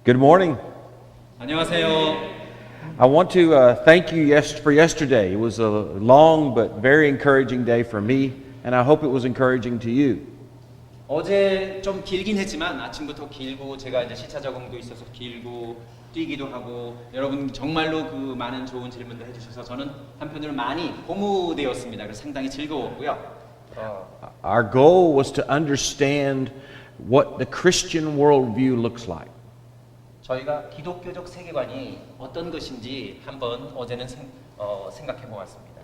Good morning. 안녕하세요. I want to thank you for yesterday. It was a long but very encouraging day for me, and I hope it was encouraging to you. 어제 좀 길긴 했지만 아침부터 길고 제가 이제 시차 적응도 있어서 길고 뛰기도 하고 여러분 정말로 그 많은 좋은 질문들 해주셔서 저는 한편으로 많이 고무되었습니다. 그래서 상당히 즐거웠고요. Our goal was to understand what the Christian worldview looks like. 저희가 기독교적 세계관이 어떤 것인지 한번 어제는 생각해 보았습니다.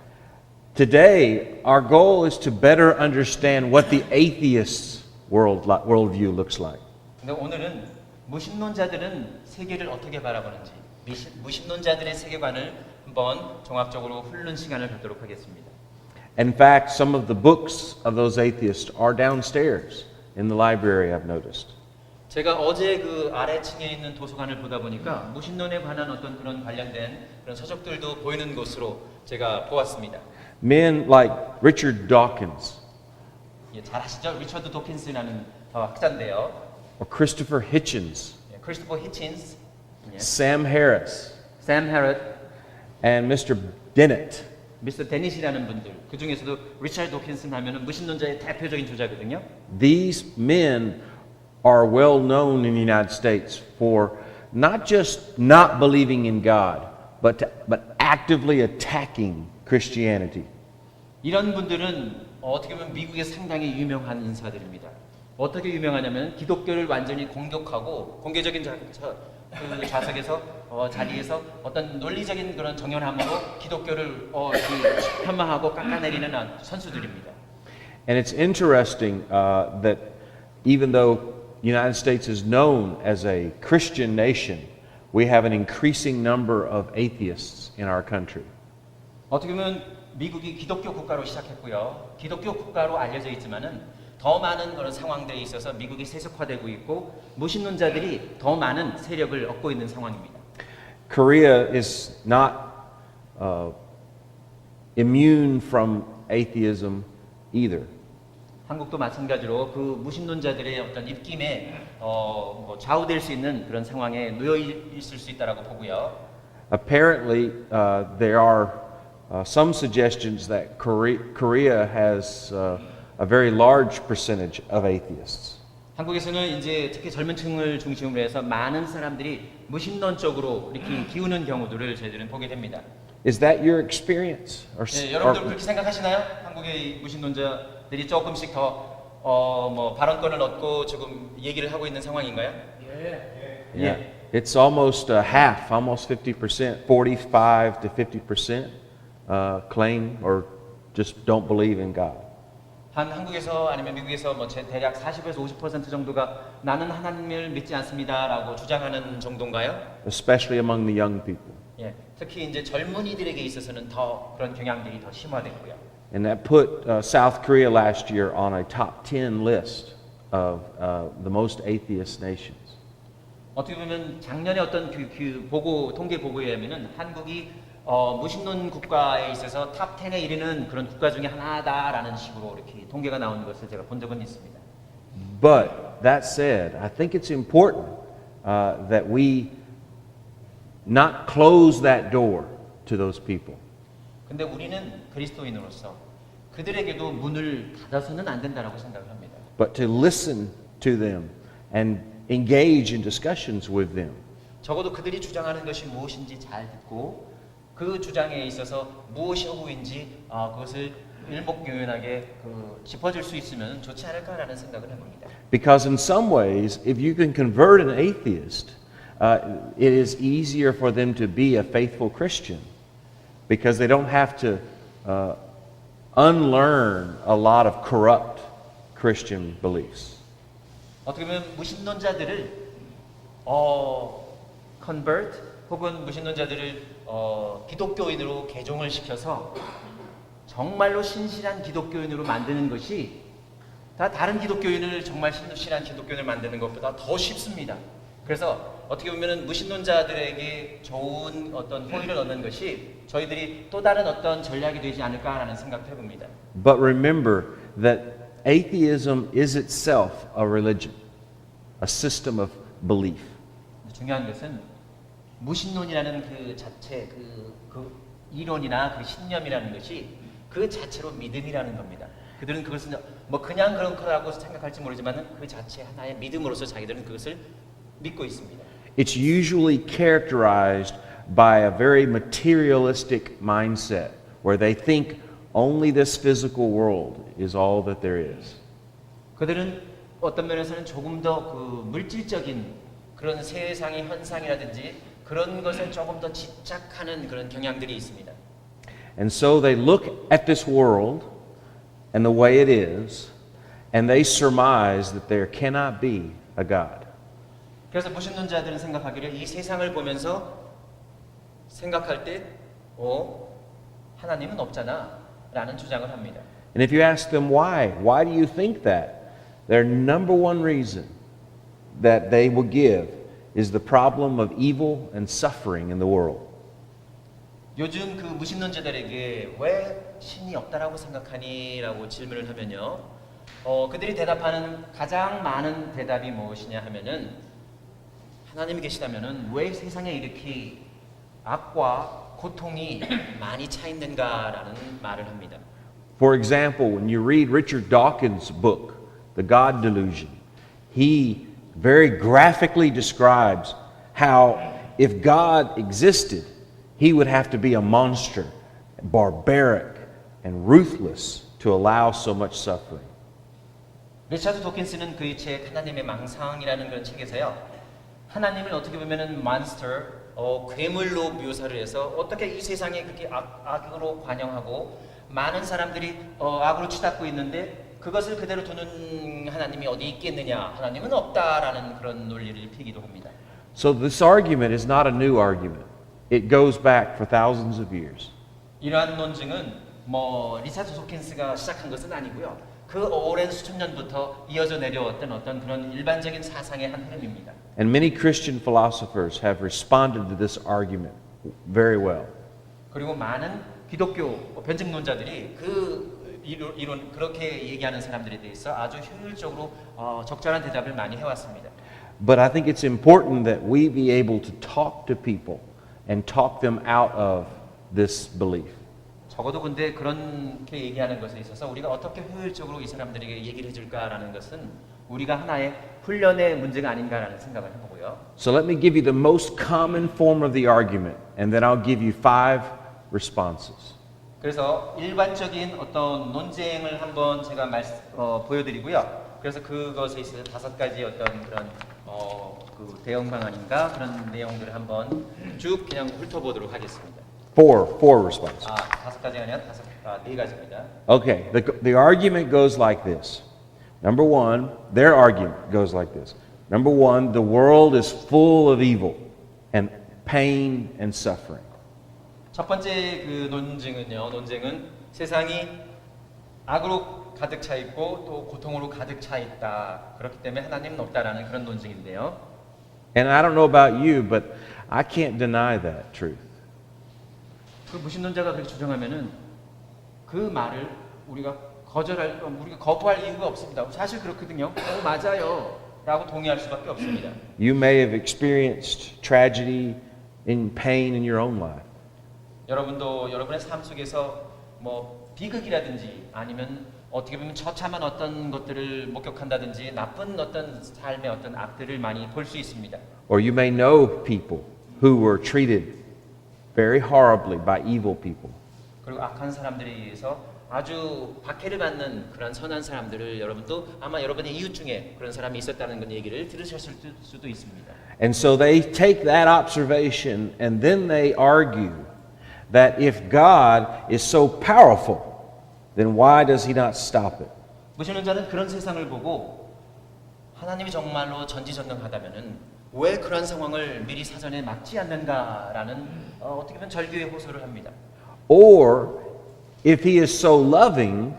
Today, our goal is to better understand what the atheist's worldview looks like. 근데 오늘은 무신론자들은 세계를 어떻게 바라보는지 무신론자들의 세계관을 한번 종합적으로 훑는 시간을 갖도록 하겠습니다. In fact, some of the books of those atheists are downstairs in the library, I've noticed. 제가 어제 그 아래층에 있는 도서관을 보다 보니까 무신론에 관한 어떤 그런 관련된 그런 서적들도 보이는 곳으로 제가 보았습니다. Men like Richard Dawkins 예, 잘 아시죠? 리처드 도킨스라는 학자인데요. or Christopher Hitchens, 예, 크리스토퍼 히친스, 예, Sam Harris, 샘 헤럿, and Mr. Dennett. 미스터 데닛이라는 분들. 그 중에서도 리처드 도킨스 하면은 무신론자의 대표적인 주자거든요. These men are well known in the United States for not just not believing in God, but actively attacking Christianity. 이런 분들은 어떻게 보면 미국에 상당히 유명한 인사들입니다. 어떻게 유명하냐면 기독교를 완전히 공격하고 공개적인 그 좌석에서 자리에서 어떤 논리적인 그런 정연함으로 기독교를 폄하하고 깎아내리는 선수들입니다. And it's interesting that even though the United States is known as a Christian nation, we have an increasing number of atheists in our country. 어떻게 보면 미국이 기독교 국가로 시작했고요. 기독교 국가로 알려져 있지만은 더 많은 그런 상황들에 있어서 미국이 세속화되고 있고 무신론자들이 더 많은 세력을 얻고 있는 상황입니다. Korea is not immune from atheism either. 한국도 마찬가지로 그 무신론자들의 어떤 입김에 좌우될 수 있는 그런 상황에 놓여 있을 수 있다라고 보고요. Apparently, there are some suggestions that Korea has a very large percentage of atheists. 한국에서는 이제 특히 젊은 층을 중심으로 해서 많은 사람들이 무신론 쪽으로 이렇게 기우는 경우들을 저희들은 보게 됩니다. Is that your experience? 네, 여러분들 그렇게 생각하시나요? 한국의 무신론자들이 조금씩 더 발언권을 얻고 지금 얘기를 하고 있는 상황인가요? Yeah. It's almost half, almost 50%, 45 to 50% claim or just don't believe in God. 한국에서 아니면 미국에서 대략 40에서 50% 정도가 나는 하나님을 믿지 않습니다라고 주장하는 정도인가요? Especially among the young people. 예, 특히 이제 젊은이들에게 있어서는 더 그런 경향들이 더 심화됐고요. And that put South Korea last year on a top 10 list of the most atheist nations. 어떻게 보면 작년에 어떤 통계 보고에 의하면은 한국이 무신론 국가에 있어서 탑 10에 이르는 그런 국가 중에 하나다라는 식으로 이렇게 통계가 나오는 것을 제가 본 적은 있습니다. But that said, I think it's important that we not close that door to those people. 근데 우리는 그리스도인으로서 그들에게도 문을 닫아서는 안 된다라고 생각을 합니다. But to listen to them and engage in discussions with them. 적어도 그들이 주장하는 것이 무엇인지 잘 듣고 그 주장에 있어서 무엇이 허구인지 그것을 일목요연하게 짚어줄 수 있으면 좋지 않을까라는 생각을 해봅니다. Because in some ways, if you can convert an atheist, it is easier for them to be a faithful Christian because they don't have to unlearn a lot of corrupt Christian beliefs. 어떻게 보면 무신론자들을 convert 혹은 무신론자들을 기독교인으로 개종을 시켜서 정말로 신실한 기독교인으로 만드는 것이 다른 기독교인을 정말 신실한 기독교인을 만드는 것보다 더 쉽습니다. 그래서 어떻게 보면은 무신론자들에게 좋은 어떤 호의를 얻는 것이 저희들이 또 다른 어떤 전략이 되지 않을까라는 생각도 해봅니다. But remember that atheism is itself a religion, a system of belief. 중요한 것은 무신론이라는 그 자체, 그 이론이나 그 신념이라는 것이 그 자체로 믿음이라는 겁니다. 그들은 그것은 뭐 그냥 그런 거라고 생각할지 모르지만 그 자체 하나의 믿음으로서 자기들은 그것을 믿고 있습니다. It's usually characterized by a very materialistic mindset where they think only this physical world is all that there is. 그들은 어떤 면에서는 조금 더 그 물질적인 그런 세상의 현상이라든지 그런 것에 조금 더 집착하는 그런 경향들이 있습니다. And so they look at this world and the way it is, and they surmise that there cannot be a God. 그래서 무신론자들은 생각하기를 이 세상을 보면서 생각할 때, 하나님은 없잖아 라는 주장을 합니다. And if you ask them why do you think that? Their number one reason that they will give is the problem of evil and suffering in the world. 요즘 그 무신론자들에게 왜 신이 없다라고 생각하니? 라고 질문을 하면요. 그들이 대답하는 가장 많은 대답이 무엇이냐 하면은 하나님이 계시다면은 왜 세상에 이렇게 악과 고통이 많이 차 있는가라는 말을 합니다. For example, when you read Richard Dawkins' book, The God Delusion, he very graphically describes how if God existed, he would have to be a monster, barbaric, and ruthless to allow so much suffering. 리차드 도킨스는 그의 책 하나님의 망상이라는 그런 책에서요. 하나님을 어떻게 보면은 몬스터, 괴물로 묘사를 해서 어떻게 이 세상에 그렇게 악으로 관영하고 많은 사람들이 악으로 치닫고 있는데 그것을 그대로 두는 하나님이 어디 있겠느냐? 하나님은 없다라는 그런 논리를 펴기도 합니다. So this argument is not a new argument. It goes back for thousands of years. 이러한 논증은 리차드 도킨스가 시작한 것은 아니고요. 그 오랜 수천 년부터 이어져 내려왔던 어떤 그런 일반적인 사상의 한 흐름입니다. And many Christian philosophers have responded to this argument very well. 그리고 많은 기독교 변증론자들이 그 이론 그렇게 얘기하는 사람들에 대해서 아주 효율적으로 적절한 대답을 많이 해왔습니다. But I think it's important that we be able to talk to people and talk them out of this belief. 적어도 근데 그렇게 얘기하는 것에 있어서 우리가 어떻게 효율적으로 이 사람들에게 얘기를 해줄까라는 것은 우리가 하나의 훈련의 문제가 아닌가라는 생각을 해보고요. So let me give you the most common form of the argument, and then I'll give you 5 responses. 그래서 일반적인 어떤 논쟁을 한번 제가 보여드리고요. 그래서 그것에 있어서 5가지 어떤 그런 그 대응 방안인가 그런 내용들을 한번 쭉 그냥 훑어보도록 하겠습니다. 4 responses. 5가지가 아니라 4가지입니다. Okay, the argument goes like this. Number 1, their argument goes like this. Number 1, the world is full of evil and pain and suffering. 첫 번째 그 논쟁은 세상이 악으로 가득 차 있고 또 고통으로 가득 차 있다. 그렇기 때문에 하나님은 없다라는 그런 논쟁인데요. And I don't know about you, but I can't deny that truth. 그 무신론자가 그렇게 주장하면은 그 말을 우리가 거부할 이유가 없습니다. 사실 그렇거든요. 맞아요. 라고 동의할 수밖에 없습니다. You may have experienced tragedy and pain in your own life. 여러분도 여러분의 삶 속에서 비극이라든지 아니면 어떻게 보면 처참한 어떤 것들을 목격한다든지 나쁜 어떤 삶의 어떤 악들을 많이 볼 수 있습니다. Or you may know people who were treated very horribly by evil people. 그리고 악한 사람들에 의해서 아주 박해를 받는 그런 선한 사람들을 여러분도 아마 여러분의 이웃 중에 그런 사람이 있었다는 건 얘기를 들으셨을 수도 있습니다. And so they take that observation and then they argue that if God is so powerful, then why does he not stop it? 무신론자는 그런 세상을 보고 하나님이 정말로 전지전능하다면은 왜 그런 상황을 미리 사전에 막지 않는가라는 어떻게 보면 절규의 호소를 합니다. Or if he is so loving,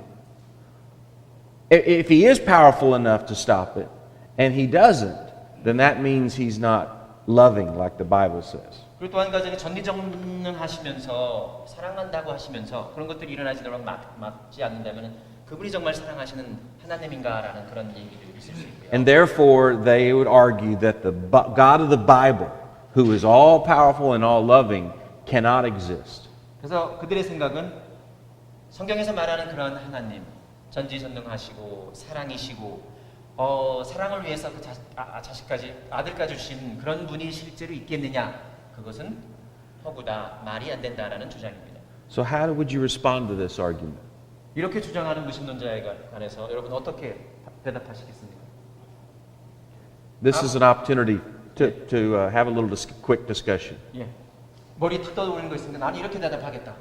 if he is powerful enough to stop it and he doesn't, then that means he's not loving like the Bible says. 그리고 또 한 가지는 전지전능하시면서 사랑한다고 하시면서 그런 것들이 일어나지 않도록 막지 않는다면 그분이 정말 사랑하시는 하나님인가라는 그런 얘기도 있을 수 있고요. And therefore, they would argue that the God of the Bible, who is all powerful and all loving, cannot exist. 그래서 그들의 생각은 성경에서 말하는 그런 하나님, 전지전능하시고 사랑이시고 사랑을 위해서 그 자식까지 아들까지 주신 그런 분이 실제로 있겠느냐? 그것은 허구다, 말이 안 된다라는 주장입니다. So how would you respond to this argument? 이렇게 주장하는 무신론자에 관해서 여러분 어떻게 대답하시겠습니까? This is an opportunity to have a little quick discussion. 예, 머리 탁 떠오르는 거 있으니까 나는 이렇게 대답하겠다.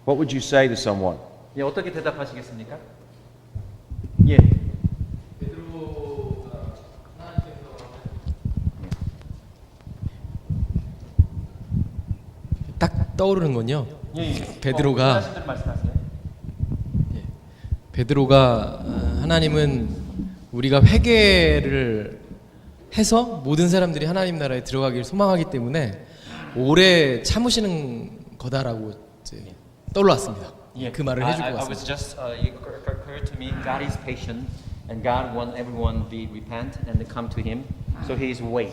What would you say to someone? 예, 어떻게 대답하시겠습니까? 예. 딱 떠오르는 건요. 예. 베드로가 하신 대로 말씀하세요. 베드로가 하나님은 우리가 회개를 해서 모든 사람들이 하나님 나라에 들어가길 소망하기 때문에 오래 참으시는 거다라고 이제 떠올랐습니다. 그 말을 해줄 것 I was 같습니다. just it occurred to me God is patient and God want everyone be repent and come to Him, so He is wait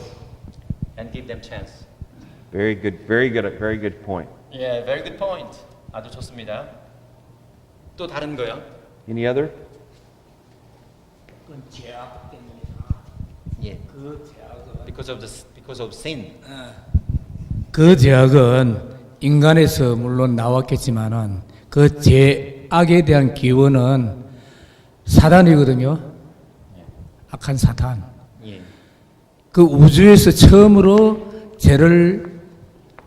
and give them chance. Very good point. Yeah, very good point. 아주 좋습니다. 또 다른 거요? Any other? 그건 죄악 때문이다. 예. 그 죄악은 Because of sin. 그 죄악은 인간에서 물론 나왔겠지만은 그 죄악에 대한 기원은 사단이거든요. 악한 사단. 예. 그 우주에서 처음으로 죄를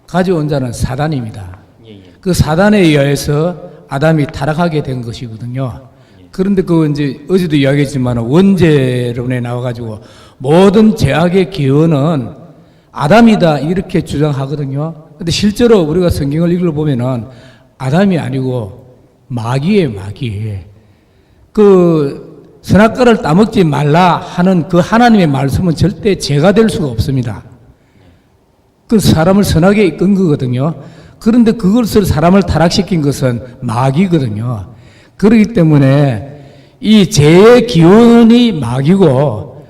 가져온 자는 사단입니다. 예. 그 사단에 의해서 아담이 타락하게 된 것이거든요. 그런데 그 이제 어제도 이야기했지만 원죄론에 나와가지고 모든 죄악의 기원은 아담이다 이렇게 주장하거든요. 근데 실제로 우리가 성경을 읽어보면은 아담이 아니고 마귀예요, 마귀. 그 선악과를 따먹지 말라 하는 그 하나님의 말씀은 절대 죄가 될 수가 없습니다. 그 사람을 선하게 이끈 거거든요. 그런데 그것을 사람을 타락시킨 것은 마귀거든요. 그렇기 때문에 이 죄의 기원이 마귀고,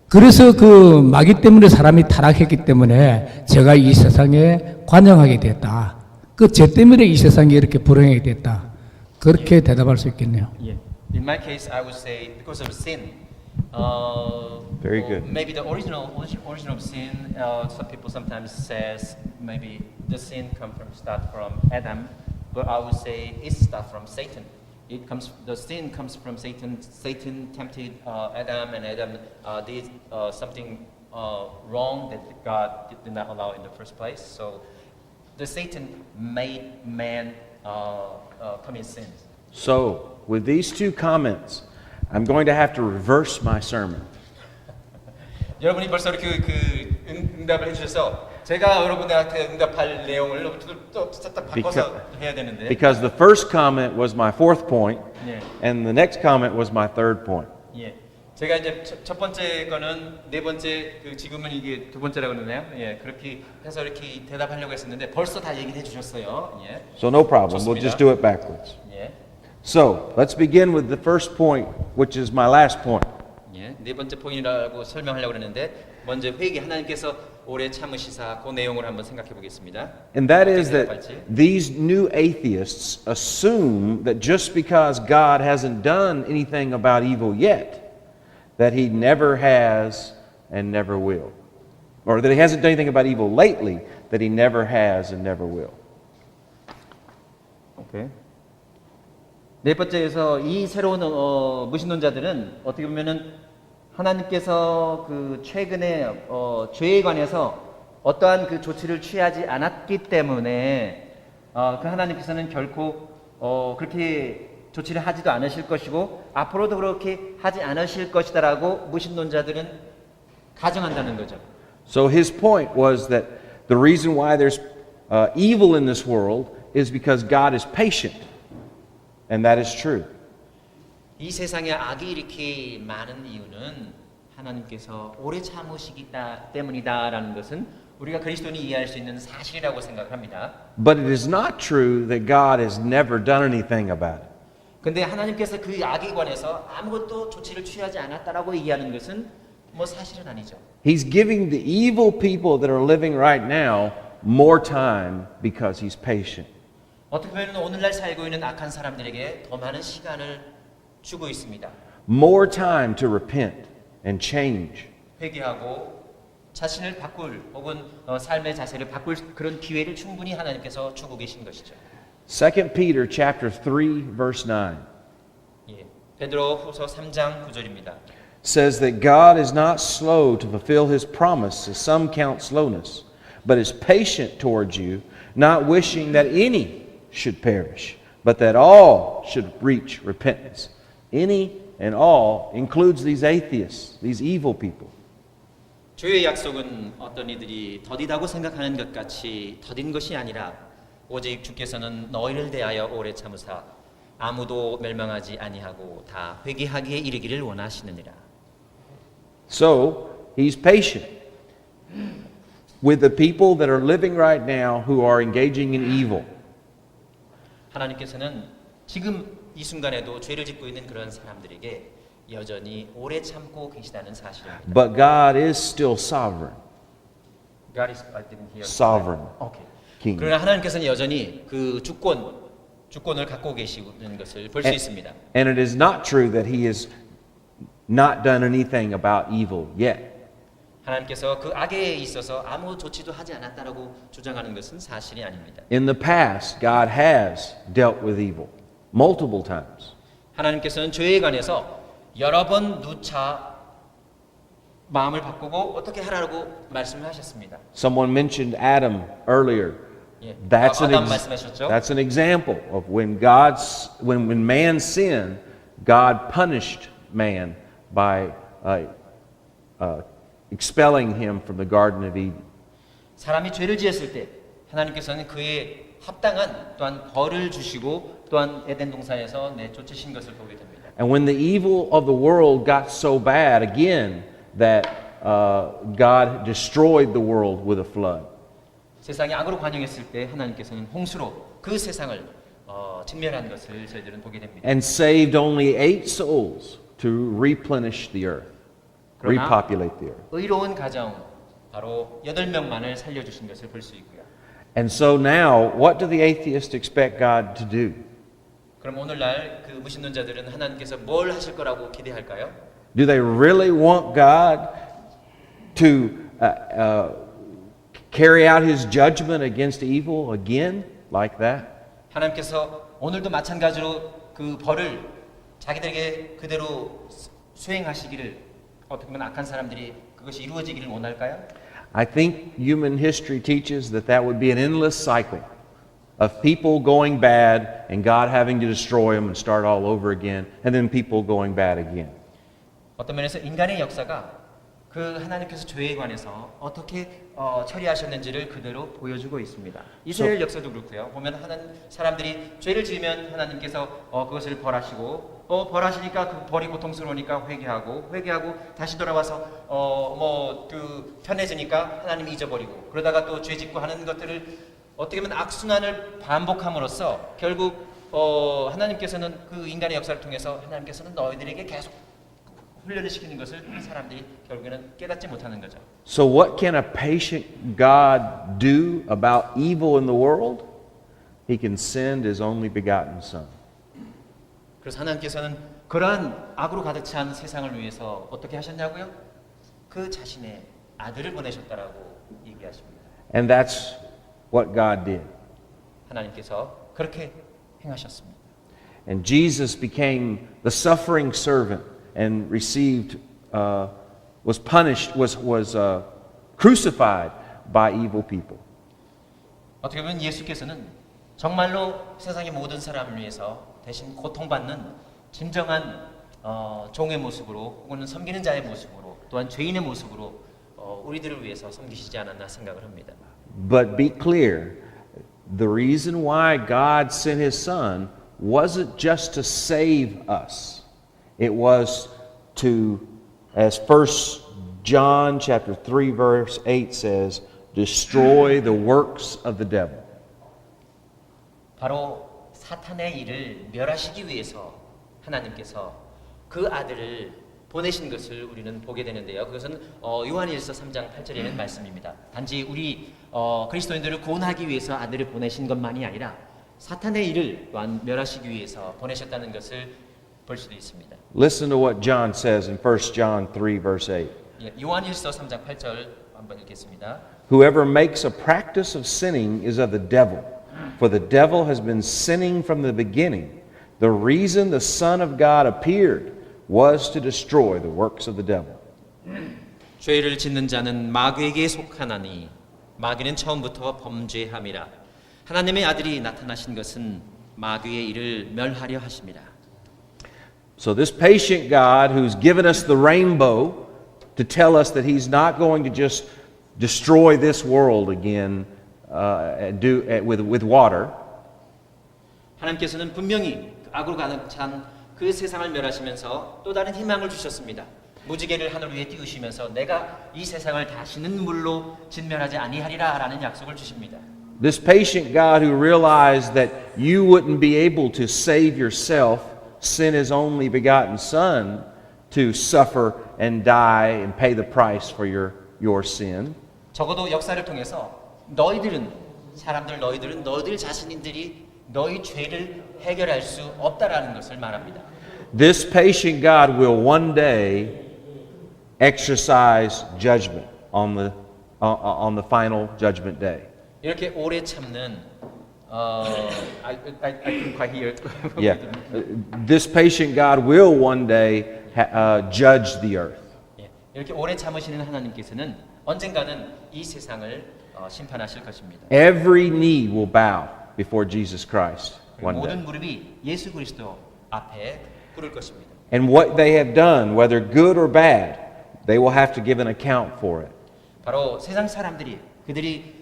그래서 그 마귀 때문에 사람이 타락했기 때문에 제가 이 세상에 관영하게 됐다. 그 죄 때문에 이 세상에 이렇게 불행하게 됐다. 그렇게 대답할 수 있겠네요. Yeah. In my case, I would say because of sin. Very good. Maybe the origin of sin. Some people sometimes says maybe the sin start from Adam, but I would say it start from Satan. The sin comes from Satan. Satan tempted Adam, and Adam did something wrong that God did not allow in the first place. So the Satan made man commit sins. So, with these two comments, I'm going to have to reverse my sermon. 여러분이 벌써 이렇게 응답을 해주셔서 제가 여러분들한테 응답할 내용을 또 바꿔서 해야 되는데. Because the first comment was my fourth point, 예. and the next comment was my third point. 예. 제가 이제 첫 번째 거는 네 번째, 지금은 이게 두 번째라고 그러나요? 예. 그렇게 해서 이렇게 대답하려고 했었는데 벌써 다 얘기를 해주셨어요. 예. So no problem. We'll 좋습니다. just do it backwards. 예. So, let's begin with the first point, which is my last point. 예. 네 번째 포인트라고 설명하려고 그랬는데 먼저 회개 하나님께서 오래 참으시사 그 내용을 한번 생각해 보겠습니다. And that is 어떻게 that 대답할지. these new atheists assume that just because God hasn't done anything about evil yet, that He never has and never will. Or that He hasn't done anything about evil lately, that He never has and never will. 오케이. 네 번째에서 이 새로운 무신론자들은 어떻게 보면은 하나님께서 그 최근에 죄에 관해서 어떠한 그 조치를 취하지 않았기 때문에 그 하나님께서는 결코 그렇게 조치를 하지도 않으실 것이고 앞으로도 그렇게 하지 않으실 것이다라고 무신론자들은 가정한다는 거죠. So his point was that the reason why there's evil in this world is because God is patient. And that is true. 이 세상에 악이 이렇게 많은 이유는 하나님께서 오래 참으시기 때문이다라는 것은 우리가 그리스도인이 이해할 수 있는 사실이라고 생각합니다. But it is not true that God has never done anything about it. 근데 하나님께서 그 악에 관해서 아무것도 조치를 취하지 않았다라고 얘기하는 것은 뭐 사실은 아니죠. He's giving the evil people that are living right now more time because he's patient. 어떻게 보면 오늘날 살고 있는 악한 사람들에게 더 많은 시간을 주고 있습니다. More time to repent and change. 회개하고 자신을 바꿀 혹은 삶의 자세를 바꿀 그런 기회를 충분히 하나님께서 주고 계신 것이죠. 2 Peter chapter 3 verse 9 예, 베드로후서 3장 9절입니다. says that God is not slow to fulfill his promise, as some count slowness, but is patient towards you, not wishing that any should perish, but that all should reach repentance. Any and all includes these atheists, these evil people. 주의 약속은 어떤 이들이 더디다고 생각하는 것 같이 더딘 것이 아니라 오직 주께서는 너희를 대하여 오래 참으사 아무도 멸망하지 아니하고 다 회개하기에 이르기를 원하시느니라. So, he's patient with the people that are living right now who are engaging in evil. 하나님께서는 지금 이 순간에도 죄를 짓고 있는 그런 사람들에게 여전히 오래 참고 계시다는 사실입니다. But God is still sovereign. God is, I didn't hear. Sovereign. Okay. King. 그러나 하나님께서는 여전히 그 주권을 갖고 계시는 것을 볼 수 있습니다. And it is not true that he has not done anything about evil yet. 하나님께서 그 악에 있어서 아무 조치도 하지 않았다라고 주장하는 것은 사실이 아닙니다. In the past, God has dealt with evil multiple times. 하나님께서는 죄에 관해서 여러 번 누차 마음을 바꾸고 어떻게 하라고 말씀을 하셨습니다. Someone mentioned Adam earlier. 예, That's 아담 말씀하셨죠? that's an example of when man sinned, God punished man by expelling him from the Garden of Eden. 사람이 죄를 지었을 때 하나님께서는 그에 합당한 또한 벌을 주시고 또한 에덴 동산에서 내쫓으신 것을 보게 됩니다. And when the evil of the world got so bad again that God destroyed the world with a flood. 세상이 악으로 관영했을 때 하나님께서는 홍수로 그 세상을 직면한 것을 저희들은 보게 됩니다. And saved only 8 souls to replenish the earth, 그러나 repopulate the earth. 의로운 가정 바로 8명만을 살려주신 것을 볼 수 있고요. And so now, what do the atheists expect God to do? 그럼 오늘날 그 무신론자들은 하나님께서 뭘 하실 거라고 기대할까요? Do they really want God to carry out his judgment against evil again like that? 하나님께서 오늘도 마찬가지로 그 벌을 자기들에게 그대로 수행하시기를 어떻게 보면 악한 사람들이 그것이 이루어지기를 원할까요? I think human history teaches that that would be an endless cycle of people going bad and God having to destroy them and start all over again, and then people going bad again. 어떤 면에서 인간의 역사가 그 하나님께서 죄에 관해서 어떻게 처리하셨는지를 그대로 보여주고 있습니다. 이스라엘 역사도 그렇고요. 보면 사람들이 죄를 지으면 하나님께서 그것을 벌하시고 벌하시니까 그 벌이 고통스러우니까 회개하고 다시 돌아와서 그 편해지니까 하나님이 잊어버리고 그러다가 또 죄 짓고 하는 것들을 어떻게 보면 악순환을 반복함으로써 결국 하나님께서는 그 인간의 역사를 통해서 하나님께서는 너희들에게 계속 훈련을 시키는 것을 사람들이 결국에는 깨닫지 못하는 거죠. So what can a patient God do about evil in the world? He can send his only begotten Son. 그래서 하나님께서는 그러한 악으로 가득 찬 세상을 위해서 어떻게 하셨냐고요? 그 자신의 아들을 보내셨다라고 얘기하십니다. And that's what God did. 하나님께서 그렇게 행하셨습니다. And Jesus became the suffering servant and received, was punished, was crucified by evil people. 어떻게 보면 예수께서는 정말로 세상의 모든 사람을 위해서 대신 고통받는 진정한 종의 모습으로 혹은 섬기는 자의 모습으로 또한 죄인의 모습으로 우리들을 위해서 섬기시지 않았나 생각을 합니다. But be clear, the reason why God sent his Son wasn't just to save us. It was to, as 1 John chapter 3 verse 8 says, destroy the works of the devil. 바로 사탄의 일을 멸하시기 위해서 하나님께서 그 아들을 보내신 것을 우리는 보게 되는데요. 그것은 요한일서 3장 8절에 있는 말씀입니다. 단지 우리 그리스도인들을 구원하기 위해서 아들을 보내신 것만이 아니라 사탄의 일을 또한 멸하시기 위해서 보내셨다는 것을 볼 수도 있습니다. Listen to what John says in 1 John 3, verse 8. 예, 요한일서 3장 8절 한번 읽겠습니다. Whoever makes a practice of sinning is of the devil, for the devil has been sinning from the beginning. The reason the Son of God appeared was to destroy the works of the devil. 죄를 짓는 자는 마귀에게 속하나니 마귀는 처음부터 범죄함이라. 하나님의 아들이 나타나신 것은 마귀의 일을 멸하려 하심이라. So this patient God who's given us the rainbow to tell us that he's not going to just destroy this world again with water. 하나님께서는 분명히 악으로 가득 찬 그 세상을 멸하시면서 또 다른 희망을 주셨습니다. 무지개를 하늘 위에 띄우시면서 내가 이 세상을 다시는 물로 진멸하지 아니하리라라는 약속을 주십니다. This patient God who realized that you wouldn't be able to save yourself, sent his only begotten Son to suffer and die and pay the price for your sin. 적어도 역사를 통해서 너희들 자신들이 너희 죄를 해결할 수 없다라는 것을 말합니다. This patient God will one day exercise judgment on the final judgment day. 이렇게 오래 참는 I couldn't quite hear. Yeah, this patient God will one day judge the earth. 예, 이렇게 오래 참으시는 하나님께서는 언젠가는 이 세상을 심판하실 것입니다. Every knee will bow before Jesus Christ one day. 모든 무릎이 예수 그리스도 앞에 꿇을 것입니다. And what they have done, whether good or bad, they will have to give an account for it. 바로 세상 사람들이 그들이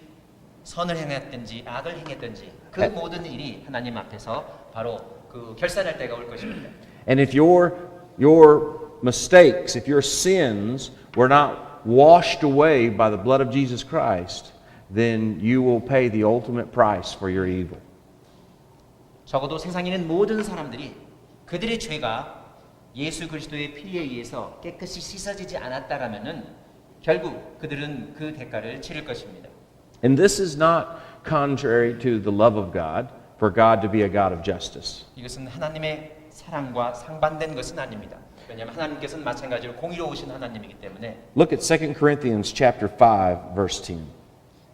선을 행했든지 악을 행했든지 그 모든 일이 하나님 앞에서 바로 그 결산할 때가 올 것입니다. And if your mistakes, if your sins were not washed away by the blood of Jesus Christ, then you will pay the ultimate price for your evil. 적어도 세상에 있는 모든 사람들이 그들의 죄가 예수 그리스도의 피에 의해서 깨끗이 씻어지지 않았다라면은 결국 그들은 그 대가를 치를 것입니다. And this is not contrary to the love of God, for God to be a God of justice. 이것은 하나님의 사랑과 상반된 것은 아닙니다. 왜냐하면 하나님께서는 마찬가지로 공의로우신 하나님이기 때문에. Look at 2 Corinthians chapter 5, verse 10.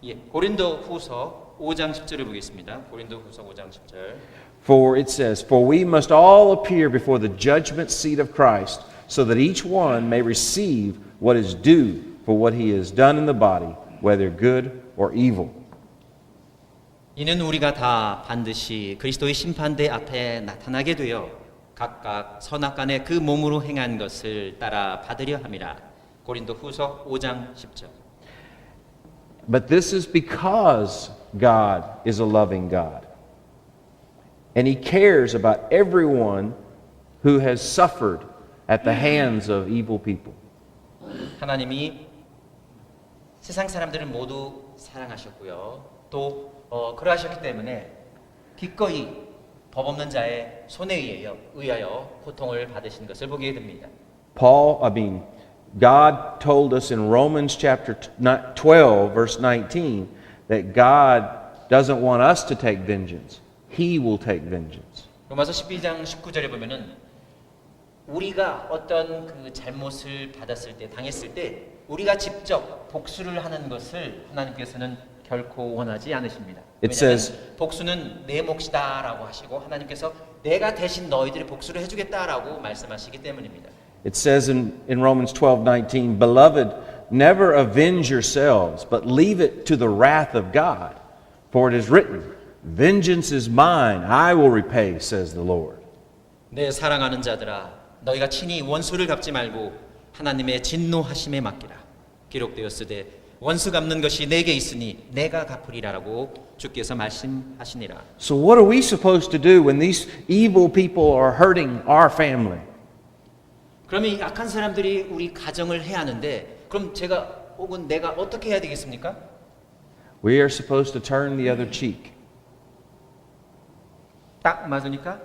예, 고린도후서 5장 10절을 보겠습니다. 고린도후서 5장 10절. For it says, For we must all appear before the judgment seat of Christ, so that each one may receive what is due for what he has done in the body, whether good or evil. 이는 우리가 다 반드시 그리스도의 심판대 앞에 나타나게 되어 각각 선악간에 그 몸으로 행한 것을 따라 받으려 함이라. 고린도후서 5장 10절. But this is because God is a loving God. And he cares about everyone who has suffered at the hands of evil people. 하나님이 세상 사람들을 모두 사랑하셨고요. 또 그러하셨기 때문에 기꺼이 법 없는 자의 손에 의하여 고통을 받으신 것을 보게 됩니다. God told us in Romans chapter 12, verse 19, that God doesn't want us to take vengeance. He will take vengeance. 로마서 12장 19절에 보면은 우리가 어떤 그 잘못을 당했을 때 우리가 직접 복수를 하는 것을 하나님께서는 결코 원하지 않으십니다. 왜냐하면 복수는 내 몫이다라고 하시고 하나님께서 내가 대신 너희들의 복수를 해주겠다라고 말씀하시기 때문입니다. It says in Romans 12:19, Beloved, never avenge yourselves, but leave it to the wrath of God. For it is written, Vengeance is mine, I will repay, says the Lord. 내 사랑하는 자들아, 너희가 친히 원수를 갚지 말고 하나님의 진노하심에 맡기라. 기록되었으되 원수 갚는 것이 내게 있으니 내가 갚으리라라고 주께서 말씀하시니라. So what are we supposed to do when these evil people are hurting our family? 그러면 이 악한 사람들이 우리 가정을 해야 하는데 그럼 제가 혹은 내가 어떻게 해야 되겠습니까? We are supposed to turn the other cheek. 딱 맞으니까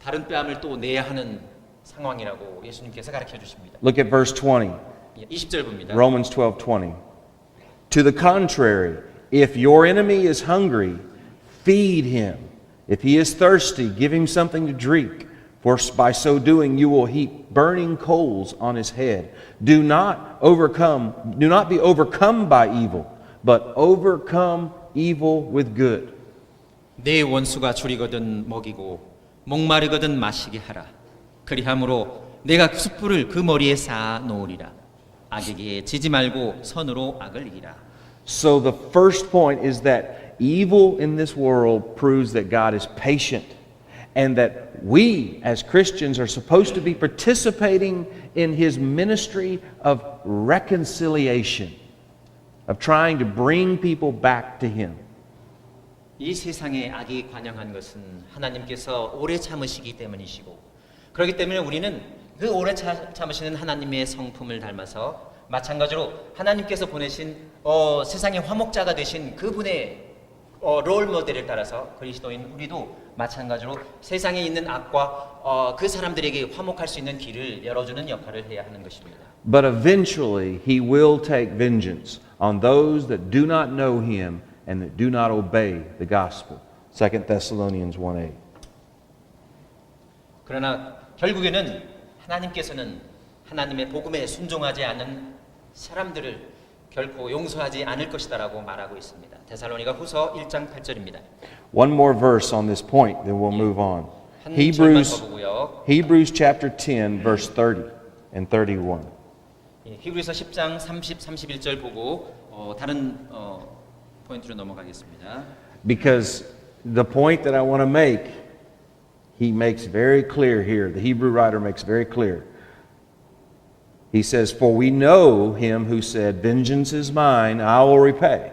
다른 뺨을 또 내야 하는 상황이라고 예수님께서 가르쳐 주십니다. Look at verse 20. 20절 봅니다. Romans 12:20. To the contrary, if your enemy is hungry, feed him. If he is thirsty, give him something to drink. For by so doing you will heap burning coals on his head. Do not be overcome by evil, but overcome evil with good. 내 원수가 줄이거든 먹이고 목마르거든 마시게 하라. 그리함으로 내가 숯불을 그 머리에 쌓아 놓으리라. 악에게 지지 말고 선으로 악을 이기라. So the first point is that evil in this world proves that God is patient and that we as Christians are supposed to be participating in his ministry of reconciliation, of trying to bring people back to him. 이 세상에 악이 관영한 것은 하나님께서 오래 참으시기 때문이시고 그렇기 때문에 우리는 그 오래 참으시는 하나님의 성품을 닮아서 마찬가지로 하나님께서 보내신 세상의 화목자가 되신 그분의 롤 모델을 따라서 그리스도인 우리도 마찬가지로 세상에 있는 악과 그 사람들에게 화목할 수 있는 길을 열어주는 역할을 해야 하는 것입니다. But eventually he will take vengeance on those that do not know him and that do not obey the gospel. 2 Thessalonians 1:8. 그러나 결국에는 하나님께서는 하나님의 복음에 순종하지 않는 사람들을 결코 용서하지 않을 것이다라고 말하고 있습니다. 데살로니가 후서 1장 8절입니다. One more verse on this point, then we'll move on. 한 절만 더 Hebrews 보고요. chapter 10, verse 30 and 31. 히브리서 10장 30, 31절 보고 다른 포인트로 넘어가겠습니다. Because the point that I want to make, he makes very clear here. The Hebrew writer makes very clear. He says, "For we know him who said, 'Vengeance is mine; I will repay.'"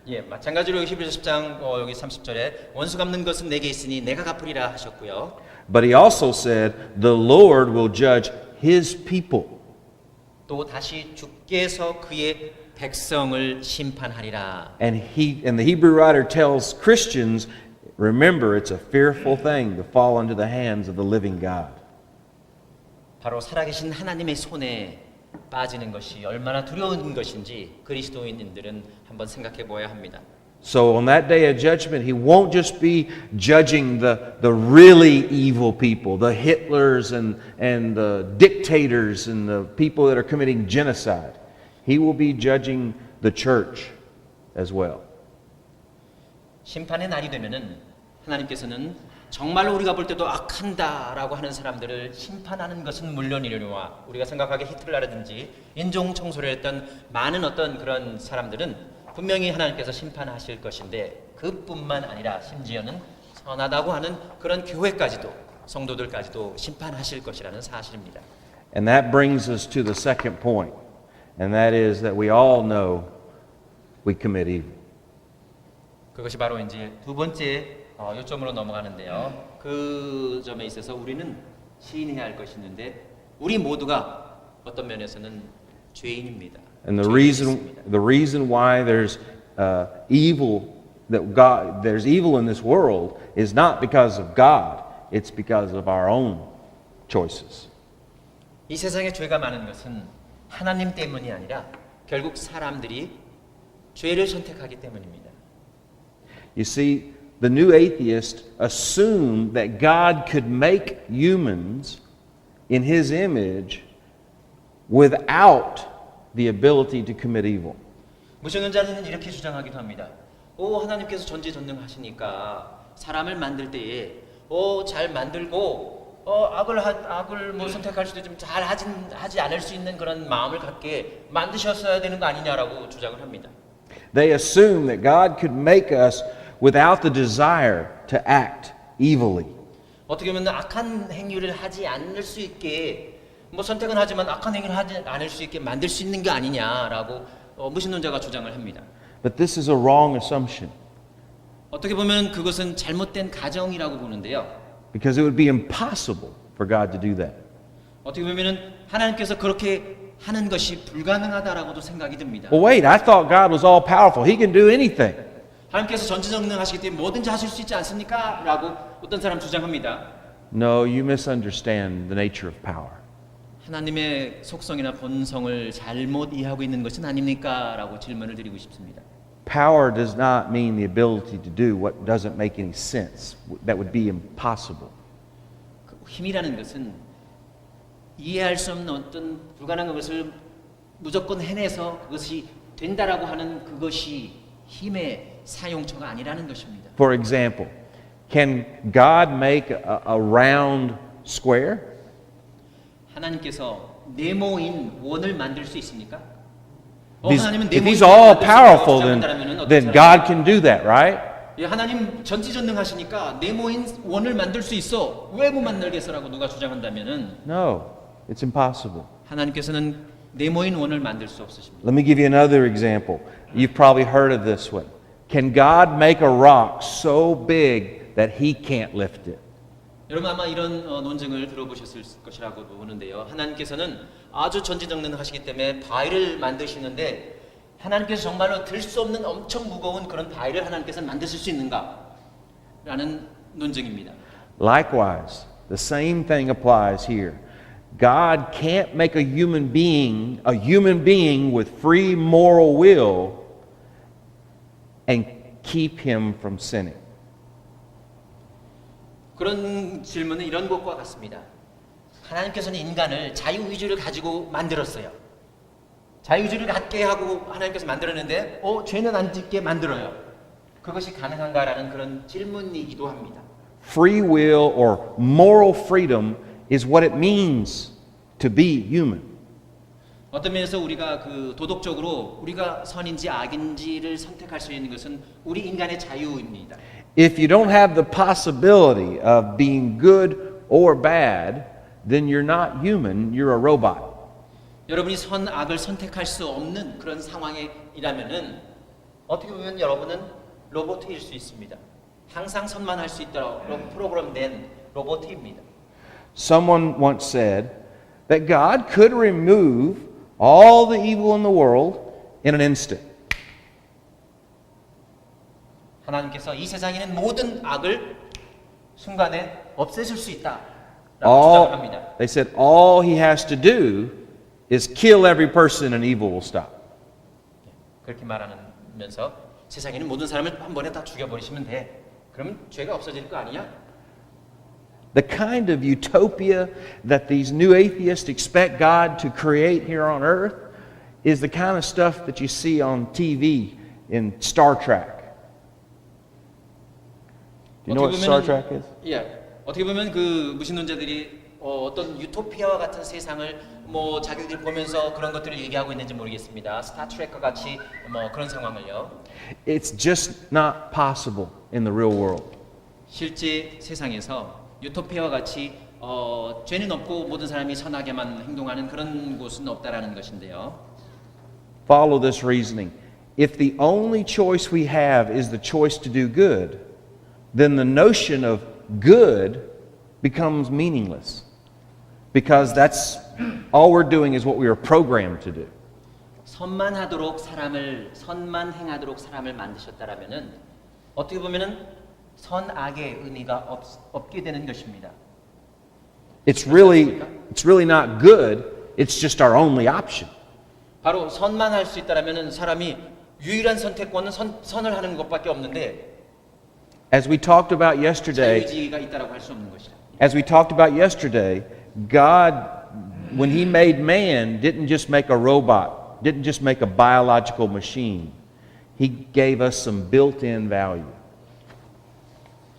예, 마찬가지로 히브리서 10장 여기 30절에 원수 갚는 것은 내게 있으니 내가 갚으리라 하셨고요. But he also said, "The Lord will judge his people." 또 다시 주께서 그의 백성을 심판하리라. And the Hebrew writer tells Christians, remember, it's a fearful thing to fall into the hands of the living God. 바로 살아계신 하나님의 손에 빠지는 것이 얼마나 두려운 것인지 그리스도인들은 한번 생각해 보아야 합니다. So on that day of judgment, he won't just be judging the really evil people, the Hitlers and the dictators and the people that are committing genocide. He will be judging the church as well. 심판의 날이 되면은 하나님께서는 정말로 우리가 볼 때도 악한다라고 하는 사람들을 심판하는 것은 물론이려니와 우리가 생각하기에 히틀러라든지 인종 청소를 했던 많은 어떤 그런 사람들은 분명히 하나님께서 심판하실 것인데 그뿐만 아니라 심지어는 선하다고 하는 그런 교회까지도 성도들까지도 심판하실 것이라는 사실입니다. And that brings us to the second point, and that is that we all know we commit evil. 그것이 바로 이제 두 번째 요점으로 넘어가는데요. 그 점에 있어서 우리는 시인해야 할 것이 있는데 우리 모두가 어떤 면에서는 죄인입니다. And the reason why there's evil there's evil in this world is not because of God, it's because of our own choices. 이 세상에 죄가 많은 것은 하나님 때문이 아니라 결국 사람들이 죄를 선택하기 때문입니다. You see, the new atheist assumed that God could make humans in his image without the ability to commit evil. 무신론자는 이렇게 주장하기도 합니다. 하나님께서 전지전능하시니까 사람을 만들 때에 잘 만들고 악을 뭐 선택할 수도 좀 잘 하지 않을 수 있는 그런 마음을 갖게 만드셨어야 되는 거 아니냐라고 주장을 합니다. They assume that God could make us without the desire to act evilly. 어떻게 보면 악한 행위를 하지 않을 수 있게 뭐 선택은 하지만 악한 행위를 하지 않을 수 있게 만들 수 있는 게 아니냐라고 무신론자가 주장을 합니다. But this is a wrong assumption. 어떻게 보면 그것은 잘못된 가정이라고 보는데요. Because it would be impossible for God to do that. 어떻게 보면은 하나님께서 그렇게 하는 것이 불가능하다라고도 생각이 듭니다. Well, wait, I thought God was all powerful. He can do anything. 하나님께서 전지전능하시기 때문에 뭐든지 하실 수 있지 않습니까? 라고 어떤 사람 주장합니다. No, you misunderstand the nature of power. 하나님의 속성이나 본성을 잘못 이해하고 있는 것은 아닙니까? 라고 질문을 드리고 싶습니다. Power does not mean the ability to do what doesn't make any sense. That would be impossible. 그 힘이라는 것은 이해할 수 없는 어떤 불가능한 것을 무조건 해내서 그것이 된다라고 하는 그것이 힘의 사용처가 아니라는 것입니다. For example, can God make a round square? 하나님께서 네모인 원을 만들 수 있습니까? If He's all powerful, then God can do that, right? 예, 하나님 전지전능하시니까 네모인 원을 만들 수 있어. 왜 못 만들겠어라고 누가 주장한다면은 No, it's impossible. 하나님께서는 네모인 원을 만들 수 없으십니다. Let me give you another example. You've probably heard of this one. Can God make a rock so big that He can't lift it? 여러분 아마 이런 논증을 들어보셨을 것이라고 보는데요. 하나님께서는 아주 전지전능하시기 때문에 바위를 만드시는데 하나님께서 정말로 들 수 없는 엄청 무거운 그런 바위를 하나님께서는 만드실 수 있는가? 라는 논증입니다. Likewise, the same thing applies here. God can't make a human being with free moral will and keep him from sinning. 그런 질문은 이런 것과 같습니다. 하나님께서는 인간을 자유의지를 가지고 만들었어요. 자유의지를 갖게 하고 하나님께서 만들었는데 죄는 안 짓게 만들어요. 그것이 가능한가라는 그런 질문이기도 합니다. Free will or moral freedom is what it means to be human. 어떤 면에서 우리가 그 도덕적으로 우리가 선인지 악인지를 선택할 수 있는 것은 우리 인간의 자유입니다. If you don't have the possibility of being good or bad, then you're not human, you're a robot. 여러분이 선, 악을 선택할 수 없는 그런 상황이라면은 어떻게 보면 여러분은 로봇일 수 있습니다. 항상 선만 할 수 있도록 프로그램된 로봇입니다. Someone once said that God could remove all the evil in the world in an instant. 하나님께서 이 세상에 있는 모든 악을 순간에 없애실 수 있다라고 주장합니다. They said all he has to do is kill every person and evil will stop. 그렇게 말하면서 세상에 있는 모든 사람을 한 번에 다 죽여버리시면 돼. 그러면 죄가 없어질 거 아니냐? The kind of utopia that these new atheists expect God to create here on earth is the kind of stuff that you see on TV in Star Trek. Do you know what Star Trek is? 예. 어떻게 보면 그 무신론자들이 어떤 유토피아와 같은 세상을 뭐 자기들이 보면서 그런 것들을 얘기하고 있는지 모르겠습니다. 스타트rek과 같이 뭐 그런 상황을요. It's just not possible in the real world. 실제 세상에서 유토피아와 같이 죄는 없고 모든 사람이 선하게만 행동하는 그런 곳은 없다라는 것인데요. Follow this reasoning. If the only choice we have is the choice to do good, then the notion of good becomes meaningless. Because that's all we're doing is what we were programmed to do. 선만 행하도록 사람을 만드셨다라면은 어떻게 보면은 선악의 의미가 없게 되는 것입니다. It's really not good. It's just our only option. 바로 선만 할 수 있다라면은 사람이 유일한 선택권은 선을 하는 것밖에 없는데 As we talked about yesterday, 자유의지가 있다라고 할 수 없는 것이다. as we talked about yesterday, God, when He made man, didn't just make a robot, didn't just make a biological machine. He gave us some built-in value.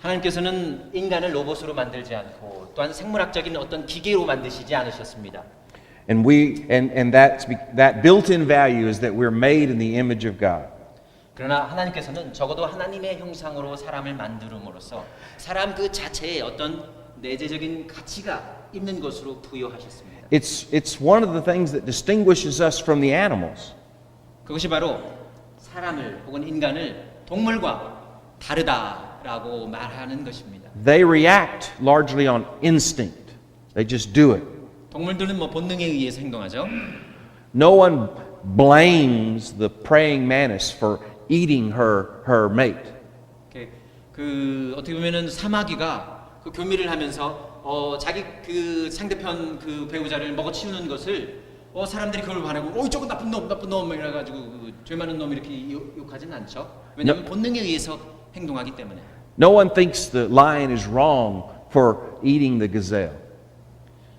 하나님께서는 인간을 로봇으로 만들지 않고 또한 생물학적인 어떤 기계로 만드시지 않으셨습니다. And that built-in value is that we're made in the image of God. 그러나 하나님께서는 적어도 하나님의 형상으로 사람을 만들음으로써 사람 그 자체에 어떤 내재적인 가치가 있는 것으로 부여하셨습니다. It's one of the things that distinguishes us from the animals. 그것이 바로 사람을 혹은 인간을 동물과 다르다라고 말하는 것입니다. They react largely on instinct. They just do it. 동물들은 뭐 본능에 의해서 행동하죠. No one blames the praying mantis for eating her mate. 그 어떻게 보면은 사마귀가 그 교미를 하면서 자기 그 상대편 그 배우자를 먹어치우는 것을 사람들이 그걸 바라고 저건 나쁜 놈 이래가지고 그 죄 많은 놈 이렇게 욕하지는 않죠. 왜냐하면 본능에 의해서 행동하기 때문에. No one thinks the lion is wrong for eating the gazelle.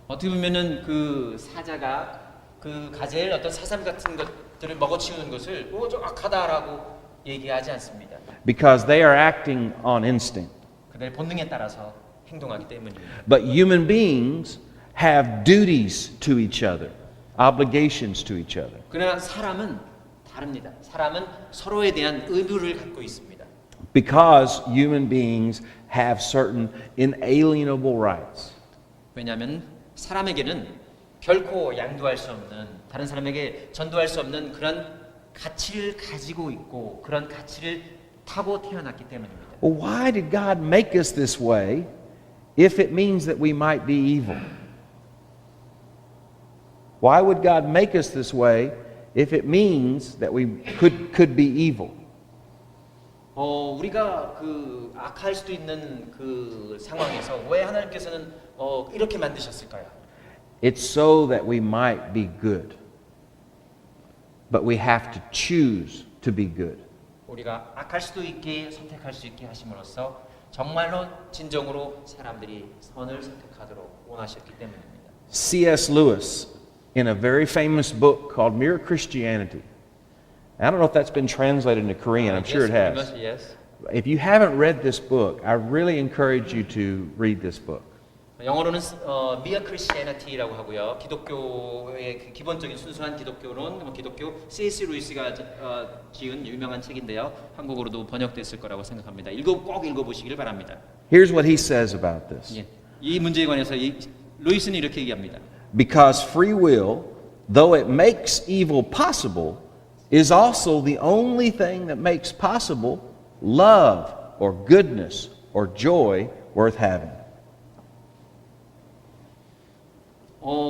어떻게 보면은 그 사자가 그 가젤 어떤 사슴 같은 것들을 먹어치우는 것을 저 악하다라고 얘기하지 않습니다. Because they are acting on instinct. 그들의 본능에 따라서 행동하기 때문입니다. But human beings have duties to each other, obligations to each other. 그러나 사람은 다릅니다. 사람은 서로에 대한 의무를 갖고 있습니다. Because human beings have certain inalienable rights. 왜냐하면 사람에게는 결코 양도할 수 없는, 다른 사람에게 전도할 수 없는 그런 가치를 가지고 있고 그런 가치를 타고 태어났기 때문입니다. Well, why did God make us this way if it means that we might be evil? Why would God make us this way if it means that we could be evil? 우리가 그 악할 수도 있는 그 상황에서 왜 하나님께서는 이렇게 만드셨을까요? It's so that we might be good. But we have to choose to be good. 우리가 악할 수도 있게 선택할 수 있게 하심으로써 정말로 진정으로 사람들이 선을 선택하도록 원하셨기 때문입니다. C.S. Lewis, in a very famous book called Mere Christianity. I don't know if that's been translated into Korean. I'm sure it has. Yes. If you haven't read this book, I really encourage you to read this book. 영어로는 Mere Christianity라고 하고요. 기독교의 그 기본적인 순수한 기독교론, 기독교 C.S. 루이스가 지은 유명한 책인데요. 한국어로도 번역됐을 거라고 생각합니다. 꼭 읽어보시길 바랍니다. Here's what he says about this. 예, 이 문제에 관해서 루이스는 이렇게 얘기합니다. Because free will, though it makes evil possible, is also the only thing that makes possible love or goodness or joy worth having.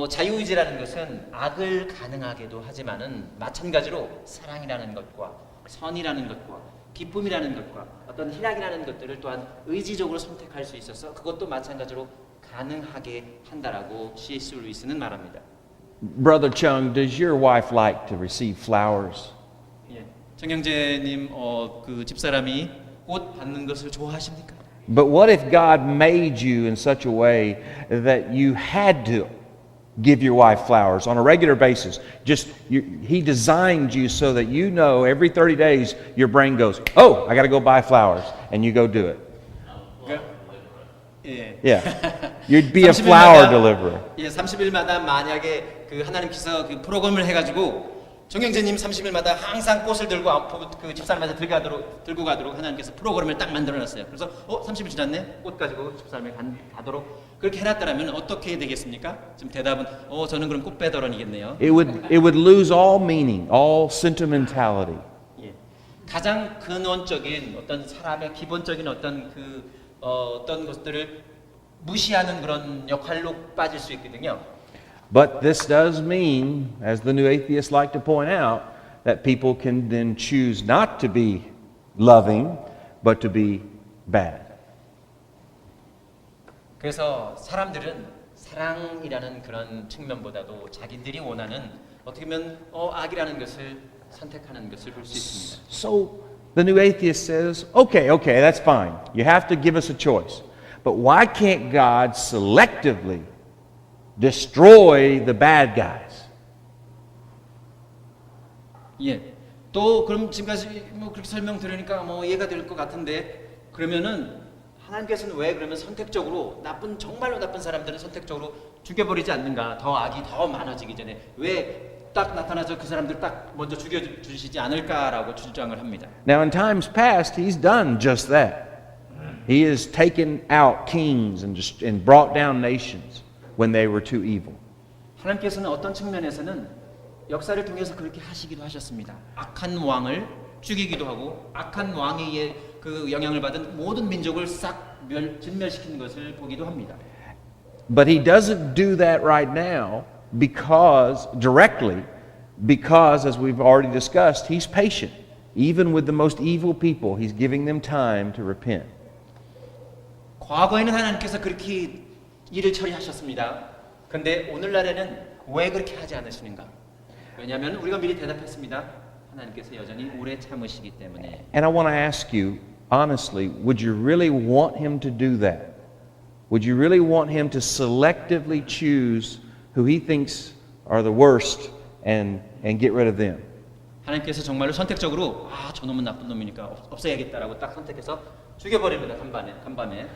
자유의지라는 것은 악을 가능하게도 하지만은 마찬가지로 사랑이라는 것과 선이라는 것과 기쁨이라는 것과 어떤 희락이라는 것들을 또한 의지적으로 선택할 수 있어서 그것도 마찬가지로 가능하게 한다라고 C.S. 루이스는 말합니다. Brother Chung, does your wife like to receive flowers? 예, 정영재님 그 집사람이 꽃 받는 것을 좋아하십니까? But what if God made you in such a way that you had to give your wife flowers on a regular basis? He designed you so that you know every 30 days your brain goes, oh, I got to go buy flowers, and you go do it. 예. Yeah, you'd be a flower deliverer. 예, 30일마다 만약에 그 하나님께서 그 프로그램을 해가지고 정영재님 30일마다 항상 꽃을 들고 그 집사람한테 들고 가도록 하나님께서 프로그램을 딱 만들어놨어요. 그래서 30일 지났네? 꽃 가지고 집사람이 가도록 그렇게 해놨다라면 어떻게 되겠습니까? 지금 대답은 저는 그럼 꽃배달원이겠네요. It would lose all meaning, all sentimentality. 예, 가장 근원적인 어떤 사람의 기본적인 어떤 어떤 것들을 무시하는 그런 역할로 빠질 수 있거든요. But this does mean, as the new atheists like to point out, that people can then choose not to be loving, but to be bad. 그래서 사람들은 사랑이라는 그런 측면보다도 자기들이 원하는 어떻게 보면 악이라는 것을 선택하는 것을 볼 수 있습니다. So the new atheist says, okay, that's fine. You have to give us a choice. But why can't God selectively destroy the bad guys? 예. 또 그럼 지금까지 그렇게 설명드리니까 이해가 될 것 같은데 그러면은 하나님께서는 왜 그러면 선택적으로 정말로 나쁜 사람들은 선택적으로 죽여버리지 않는가? 더 악이 더 많아지기 전에 왜 딱 나타나서 그 사람들 딱 먼저 죽여주시지 않을까라고 주장을 합니다. Now in times past, he's done just that. He has taken out kings and brought down nations when they were too evil. 하나님께서는 어떤 측면에서는 역사를 통해서 그렇게 하시기도 하셨습니다. 악한 왕을 죽이기도 하고 악한 왕에 의해 그 영향을 받은 모든 민족을 싹 진멸시키는 것을 보기도 합니다. But he doesn't do that right now directly, because as we've already discussed, he's patient. even with the most evil people, He's giving them time to repent. 과거에는 하나님께서 그렇게 일을 처리하셨습니다. 근데 오늘날에는 왜 그렇게 하지 않으시는가? 왜냐하면 우리가 미리 대답했습니다. 하나님께서 여전히 오래 참으시기 때문에. And I want to ask you, honestly, would you really want Him to do that? Would you really want Him to selectively choose who He thinks are the worst and get rid of them? 하나님께서 정말로 선택적으로 저놈은 나쁜 놈이니까 없애야겠다라고 딱 선택해서 죽여버립니다. 간밤에.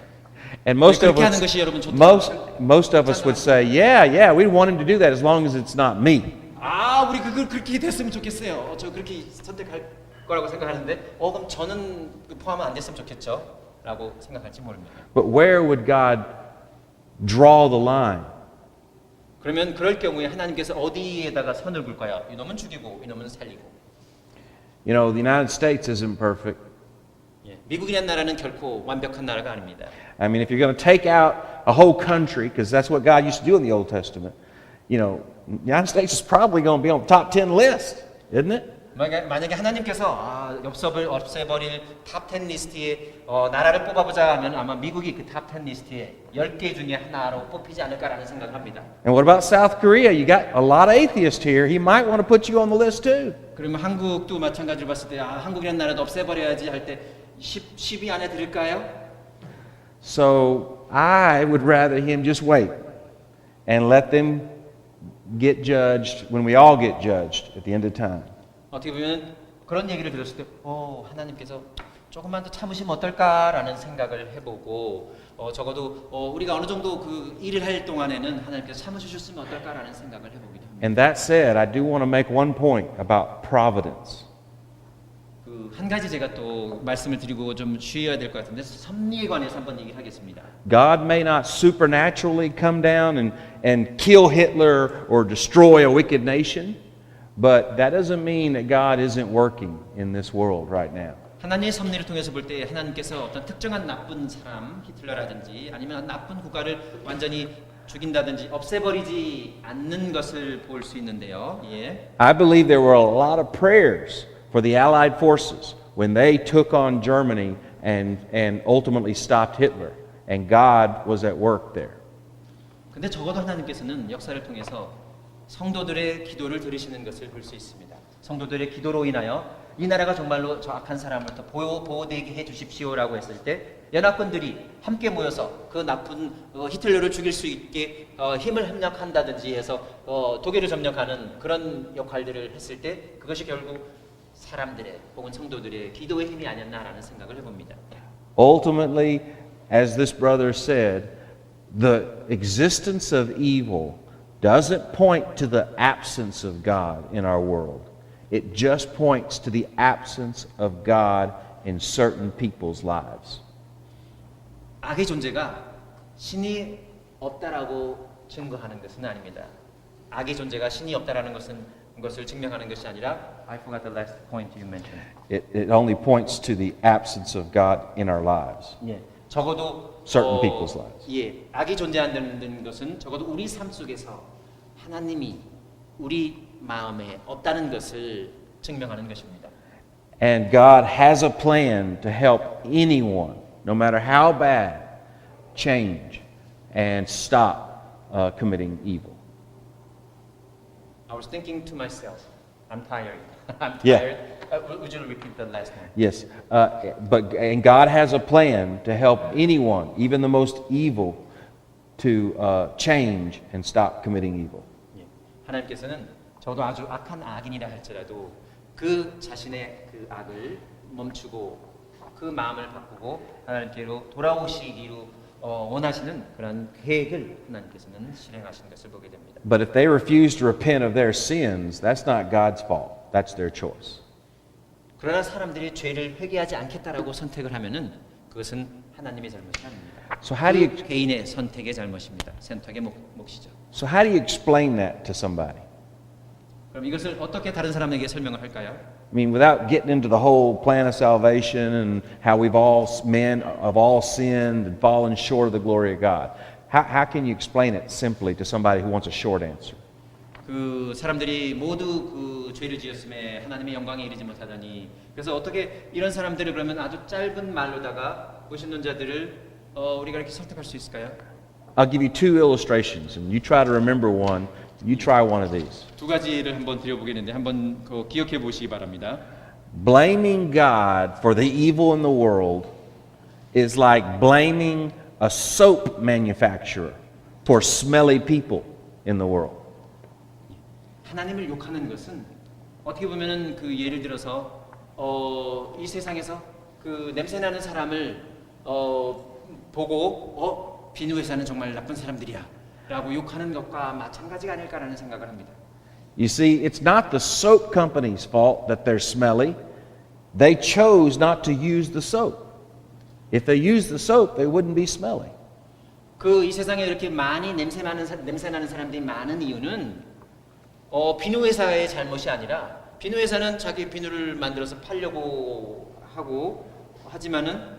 And most of 그렇게 하는 us, 것이 여러분 좋다고 most of us would say, yeah, we want Him to do that as long as it's not me. 우리 그렇게 됐으면 좋겠어요. 저 그렇게 선택할 거라고 생각하는데 그럼 저는 포함 안 됐으면 좋겠죠? 라고 생각할지 모릅니다. But where would God draw the line? 그러면 그럴 경우에 하나님께서 어디에다가 선을 긋을까요? 이놈은 죽이고 이놈은 살리고. You know, the United States isn't perfect. 미국이라는 나라는 결코 완벽한 나라가 아닙니다. I mean, if you're going to take out a whole country, because that's what God used to do in the Old Testament, you know, the United States is probably going to be on the top 10 list, isn't it? 만약에 하나님께서 엽섭을 없애버릴 탑 10 리스트에 나라를 뽑아보자 하면 아마 미국이 그 탑 10 리스트에 10개 중에 하나로 뽑히지 않을까라는 생각을 합니다. And what about South Korea? You got a lot of atheists here. He might want to put you on the list too. 그러면 한국도 마찬가지로 봤을 때 한국이라는 나라도 없애버려야지 할 때 10위 안에 들을까요? So I would rather him just wait and let them get judged when we all get judged at the end of time. 어떻게 보면 그런 얘기를 들었을 때 하나님께서 조금만 더 참으시면 어떨까라는 생각을 해보고 적어도 우리가 어느 정도 그 일을 할 동안에는 하나님께서 참으셨으면 어떨까라는 생각을 해보기도 합니다. And that said, I do want to make one point about providence. 한 가지 제가 또 말씀을 드리고 좀 쉬어야 될 것 같은데 섭리에 관해서 한번 얘기를 하겠습니다. God may not supernaturally come down and kill Hitler or destroy a wicked nation, but that doesn't mean that God isn't working in this world right now. 하나님의 섭리를 통해서 볼 때 하나님께서 어떤 특정한 나쁜 사람, 히틀러라든지 아니면 나쁜 국가를 완전히 죽인다든지 없애버리지 않는 것을 볼 수 있는데요. I believe there were a lot of prayers for the Allied forces when they took on Germany and ultimately stopped Hitler. And God was at work there. 근데 적어도 하나님께서는 역사를 통해서 성도들의 기도를 들으시는 것을 볼 수 있습니다. 성도들의 기도로 인하여 이 나라가 정말로 저 악한 사람을 더 보호되게 해 주십시오라고 했을 때 연합군들이 함께 모여서 그 나쁜 히틀러를 죽일 수 있게 힘을 협력한다든지 해서 독일을 점령하는 그런 역할들을 했을 때 그것이 결국 사람들의 혹은 성도들의 기도의 힘이 아니었나라는 생각을 해봅니다. Ultimately, as this brother said, the existence of evil doesn't point to the absence of God in our world. It just points to the absence of God in certain people's lives. 악의 존재가 신이 없다라고 증거하는 것은 아닙니다. 악의 존재가 신이 없다라는 것을 증명하는 것이 아니라 I forgot the last point you mentioned. It only points to the absence of God in our lives. 적어도 Certain people's lives. 악이 존재한다는 것은 적어도 우리 삶 속에서 하나님이 우리 마음에 없다는 것을 증명하는 것입니다. And God has a plan to help anyone, no matter how bad, change and stop committing evil. I was thinking to myself, I'm tired. I'm Yeah. tired. Would you repeat the last one? Yes, and God has a plan to help anyone, even the most evil, to change and stop committing evil. 하나님께서는 저도 아주 악한 악인이라 할지라도 그 자신의 그 악을 멈추고 그 마음을 바꾸고 하나님께로 돌아오시기로 원하시는 그런 계획을 하나님께서는 실행하시는 것을 보게 됩니다. But if they refuse to repent of their sins, that's not God's fault. That's their choice. 그러나 사람들이 죄를 회개하지 않겠다라고 선택을 하면은 그것은 하나님의 잘못이 아닙니다. So how do you 그 개인의 선택의 잘못입니다. 선택의 몫이죠. So how do you explain that to somebody? 그럼 이것을 어떻게 다른 사람에게 설명을 할까요? I mean, without getting into the whole plan of salvation and how men have all sinned and fallen short of the glory of God, how can you explain it simply to somebody who wants a short answer? 그 사람들이 모두 그 죄를 지었음에 하나님의 영광에 이르지 못하다니. 그래서 어떻게 이런 사람들을 그러면 아주 짧은 말로다가 무신론자들을 우리가 이렇게 설득할 수 있을까요? I'll give you two illustrations, and you try to remember one. You try one of these. 두 가지를 한번 드려보겠는데 한번 그 기억해 보시기 바랍니다. Blaming God for the evil in the world is like blaming a soap manufacturer for smelly people in the world. 하나님을 욕하는 것은 어떻게 보면은 그 예를 들어서 이 세상에서 그 냄새 나는 사람을 보고 비누 회사는 정말 나쁜 사람들이야라고 욕하는 것과 마찬가지가 아닐까라는 생각을 합니다. You see, it's not the soap company's fault that they're smelly. They chose not to use the soap. If they used the soap, they wouldn't be smelly. 그 이 세상에 이렇게 많이 냄새 나는 사람들이 많은 이유는 비누 회사의 잘못이 아니라 비누 회사는 자기 비누를 만들어서 팔려고 하고 하지만은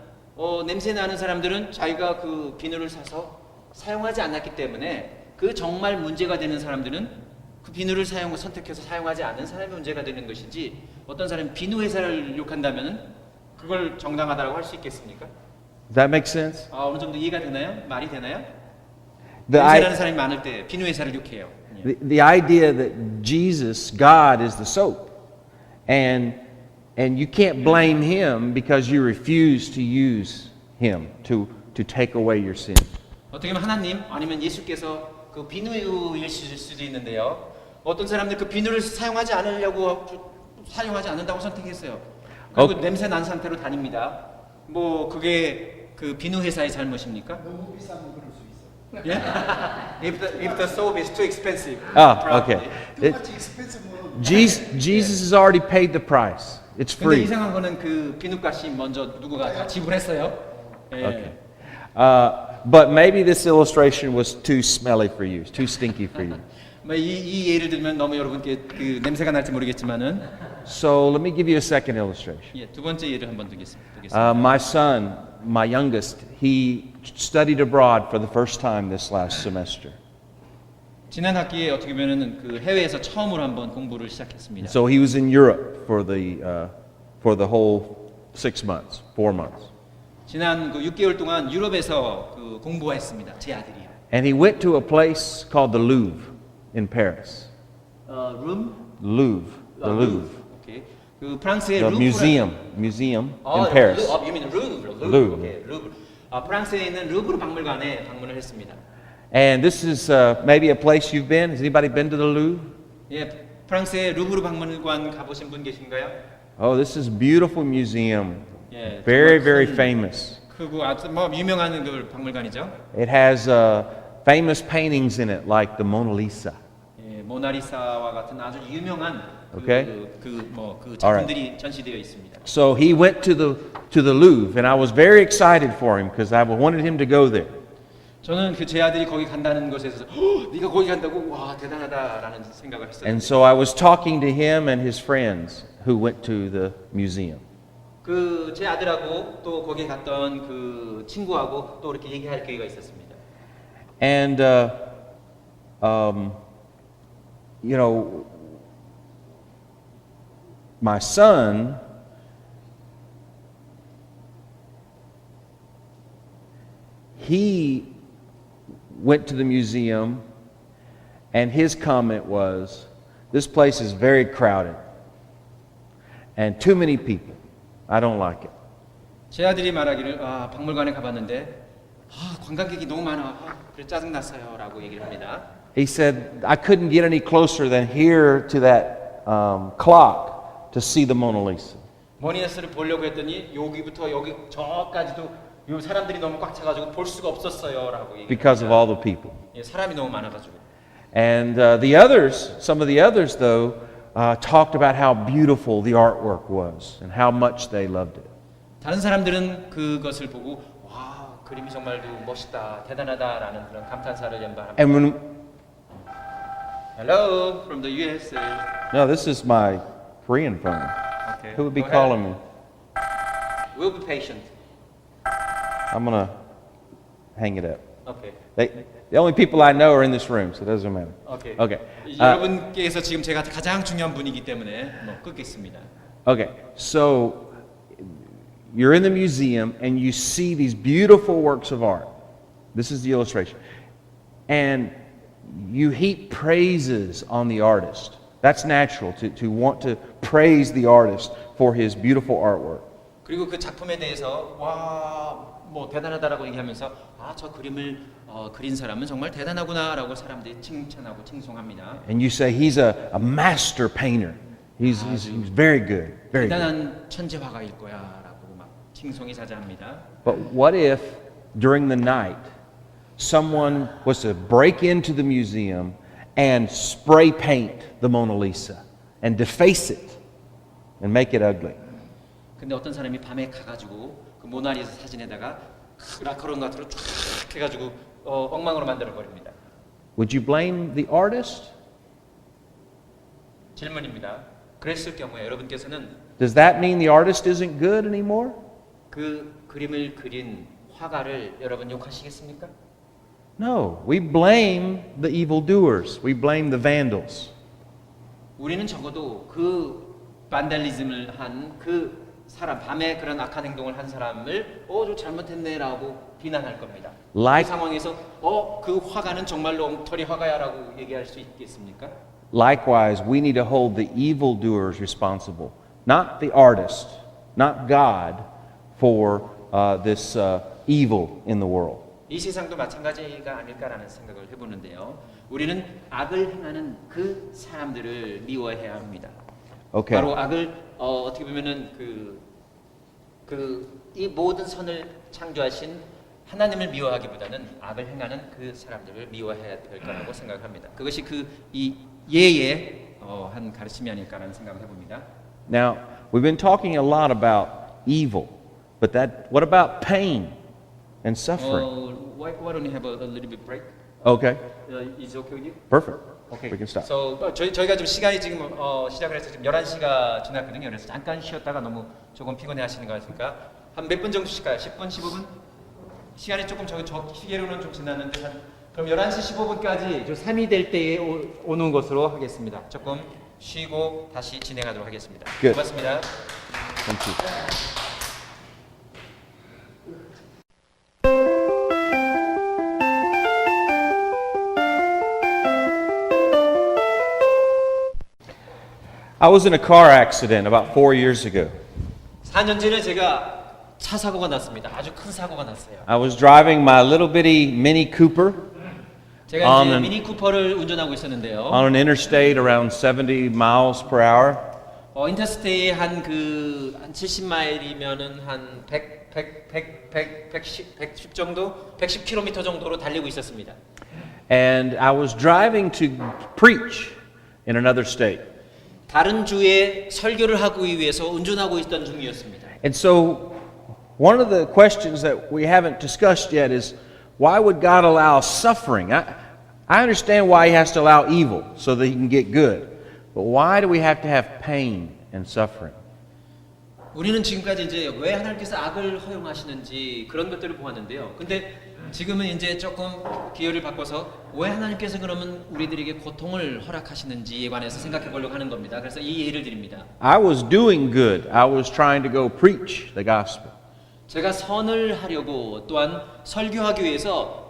냄새 나는 사람들은 자기가 그 비누를 사서 사용하지 않았기 때문에 그 정말 문제가 되는 사람들은 그 비누를 선택해서 사용하지 않은 사람이 문제가 되는 것이지 어떤 사람이 비누 회사를 욕한다면은 그걸 정당하다고 할 수 있겠습니까? Does that make sense? 어느 정도 이해가 되나요? 말이 되나요? The, 냄새 I, 나는 사람이 많을 때 비누 회사를 욕해요. the idea that Jesus, God, is the soap, and you can't blame Him because you refuse to use Him to take away your sin. 어떻게 보면 하나님 아니면 예수께서 그 비누일 수도 있는데요. 어떤 사람들 그 비누를 사용하지 않는다고 선택했어요. 그리고 냄새 난 상태로 다닙니다. 뭐 그게 그 비누 회사의 잘못입니까? 너무 비싸면 그럴 수 있어. Yeah? If the soap is too expensive. Okay. Too much expensive. Jesus has already paid the price. It's 근데 free. 이상한 거는 그 비누값이 먼저 누구가 다 지불했어요. 예. Okay. But maybe this illustration was too smelly for you, too stinky for you. 이 예를 들면 너무 여러분께 그 냄새가 날지 모르겠지만은 So let me give you a second illustration. 예, 두 번째 예를 한번 드리겠습니다. My son, my youngest, he studied abroad for the first time this last semester. 지난 학기에 어떻게 보면은 그 해외에서 처음으로 한번 공부를 시작했습니다. So he was in Europe for the whole 6 months, 4 months. 지난 그 6개월 동안 유럽에서 그 공부했습니다. 제 아들이요. And he went to a place called the Louvre in Paris. 룸? Louvre, the Louvre, 오케이. 그 프랑스의 the 루브라. museum in Paris. You mean 루브르. 루브르. 오케이, 루브르. 프랑스에 있는 루브르 박물관에 방문을 했습니다. And this is maybe a place you've been. Has anybody been to the Louvre? 예, 프랑스의 루브르 박물관 가보신 분 계신가요? Oh, this is a beautiful museum. 예, Very, 정말 very 큰, famous. 크고 아주 뭐 유명한 그 박물관이죠. It has famous paintings in it, like the Mona Lisa. 예, 모나리사와 같은 아주 유명한 Okay. 그 작품들이 전시되어 있습니다. So he went to the Louvre, and I was very excited for him because I wanted him to go there. 저는 그 제 아들이 거기 간다는 것에 있어서 네가 거기 간다고 와 대단하다라는 생각을 했어요. And so I was talking to him and his friends who went to the museum. 그 제 아들하고 또 거기 갔던 그 친구하고 또 이렇게 얘기할 기회가 있었습니다. And you know, my son he went to the museum, and his comment was, "This place is very crowded and too many people. I don't like it." 제 아들이 말하기를 박물관에 가봤는데 관광객이 너무 많아. 그래 짜증 났어요라고 얘기를 합니다. He said, "I couldn't get any closer than here to that clock to see the Mona Lisa." 모니에스를 보려고 했더니 여기부터 여기 저까지도 요 사람들이 너무 꽉 차가지고 볼 수가 없었어요라고 얘기합니다. Because of all the people. 예, 사람이 너무 많아가지고. And the others, some of the others though, talked about how beautiful the artwork was and how much they loved it. 다른 사람들은 그것을 보고 와 그림이 정말도 멋있다 대단하다라는 그런 감탄사를 연발합니다. And when Hello from the USA. no, this is my Korean phone. Okay. Who would be Go calling ahead. me? We'll be patient. I'm gonna hang it up. 오케이. The only people I know are in this room, so it doesn't matter. 오케이. Okay. 여러분께서 지금 제가 가장 중요한 분이기 때문에 뭐 끊겠습니다. Okay. So you're in the museum and you see these beautiful works of art. This is the illustration. And you heap praises on the artist. That's natural to want to praise the artist for his beautiful artwork. 그리고 그 작품에 대해서 와, 뭐 대단하다라고 얘기하면서 아, 저 그림을 그린 사람은 정말 대단하구나라고 사람들이 칭찬하고 칭송합니다. And you say he's a master painter. He's very good. Very good. 대단한 천재 화가일 거야라고 막 칭송이 자자합니다. But what if during the night someone was to break into the museum and spray paint the Mona Lisa and deface it and make it ugly? 근데 어떤 사람이 밤에 가가지고 그 모나리자 사진에다가 라커론 같은 걸 쫙 해가지고 엉망으로 만들어 버립니다. Would you blame the artist? 질문입니다. 그랬을 경우에 여러분께서는 Does that mean the artist isn't good anymore? 그 그림을 그린 화가를 여러분 욕하시겠습니까? No, we blame the evildoers. We blame the vandals. 우리는 적어도 그 반달리즘을 한 그 사람, 밤에 그런 악한 행동을 한 사람을 저 잘못했네라고 비난할 겁니다. Like- 그 상황에서 그 화가는 정말로 엉터리 화가야라고 얘기할 수 있겠습니까? Likewise, we need to hold the evildoers responsible, not the artist, not God, for this evil in the world. 이 세상도 마찬가지가 아닐까라는 생각을 해보는데요. 우리는 악을 행하는 그 사람들을 미워해야 합니다. Okay. 바로 악을 어떻게 보면은 이 모든 선을 창조하신 하나님을 미워하기보다는 악을 행하는 그 사람들을 미워해야 될 거라고 생각합니다. 그것이 이 예의 한 가르침이 아닐까라는 생각을 해봅니다. Now, we've been talking a lot about evil, but what about pain and suffering? Why don't you have a little bit break? Okay, Is it okay with you? perfect. We can stop. So 저희가 좀 시간이 지금 시작을 해서 지금 11시가 지났거든요. 그래서 잠깐 쉬었다가 너무 조금 피곤해 하시는 것 같으니까 한 몇 분 정도 쉴까요? 10분, 15분? 시간이 조금 저 시계로는 좀 지났는데 그럼 11시 15분까지 저 3이 될 때에 오는 것으로 하겠습니다. 조금 쉬고 다시 진행하도록 하겠습니다. Good. 고맙습니다. Thank you. I was in a car accident about 4 years ago. 4년 전에 제가 차 사고가 났습니다. 아주 큰 사고가 났어요. I was driving my little bitty Mini Cooper 제가 이제 on 미니 쿠퍼를 운전하고 있었는데요. an interstate around 70 miles per hour. 인터스테이 한 70마일이면은 한 110 정도, 110km 정도로 달리고 있었습니다. And I was driving to preach in another state. 다른 주에 설교를 하기 위해서 운전하고 있던 중이었습니다. And so one of the questions that we haven't discussed yet is why would God allow suffering? I understand why he has to allow evil so that he can get good. But why do we have to have pain and suffering? 우리는 지금까지 이제 왜 하나님께서 악을 허용하시는지 그런 것들을 보았는데요. 근데 지금은 이제 조금 기회를 바꿔서 왜 하나님께서 그러면 우리들에게 고통을 허락하시는지에 관해서 생각해 보려고 하는 겁니다. 그래서 이 예를 드립니다. I was doing good. I was trying to go preach the gospel. 제가 선을 하려고 또한 설교하기 위해서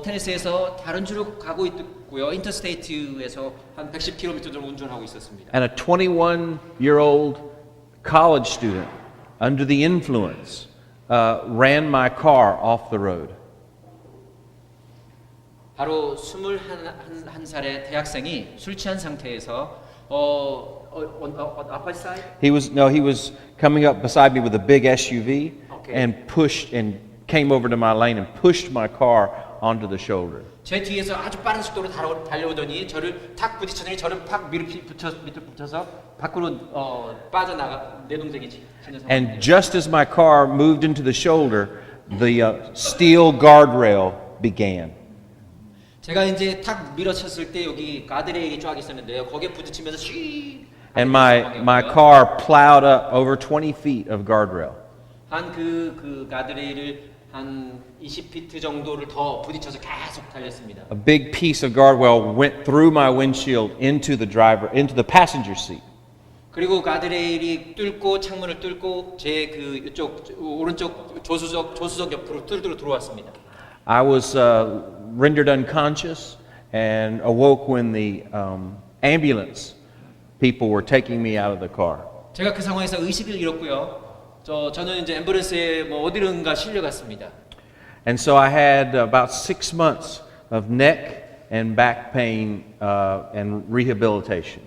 테네시에서 다른 주로 가고 있고요. 인터스테이트에서 한 110km 정도 운전하고 있었습니다. And a 21-year-old college student, under the influence, ran my car off the road. 바로 21살의 대학생이 술 취한 상태에서 앞에 사이 He was coming up beside me with a big SUV Okay. and came over to my lane and pushed my car onto the shoulder. 제 뒤에서 아주 빠른 속도로 달려오더니 저를 탁 부딪히더니 저를 팍 밑으로 붙여서 밖으로 빠져나가 내 동생이 치는 상황이에요. And just as my car moved into the shoulder, the steel guardrail began. 제가 이제 탁 밀어쳤을 때 여기 가드레일이 쫙 있었는데요. 거기에 부딪히면서 쉬. And my car plowed up over 20 feet of guardrail. 한 그 가드레일을 한 20피트 정도를 더 부딪혀서 계속 달렸습니다. A big piece of guardrail went through my windshield into the passenger seat. 그리고 가드레일이 뚫고 창문을 뚫고 제 그 이쪽 오른쪽 조수석 옆으로 뚫고 들어왔습니다. I was rendered unconscious and awoke when the ambulance people were taking me out of the car. 제가 그 상황에서 의식을 잃었고요. 저는 이제 앰뷸런스에 뭐 어디론가 실려갔습니다. And so I had about 6 months of neck and back pain and rehabilitation.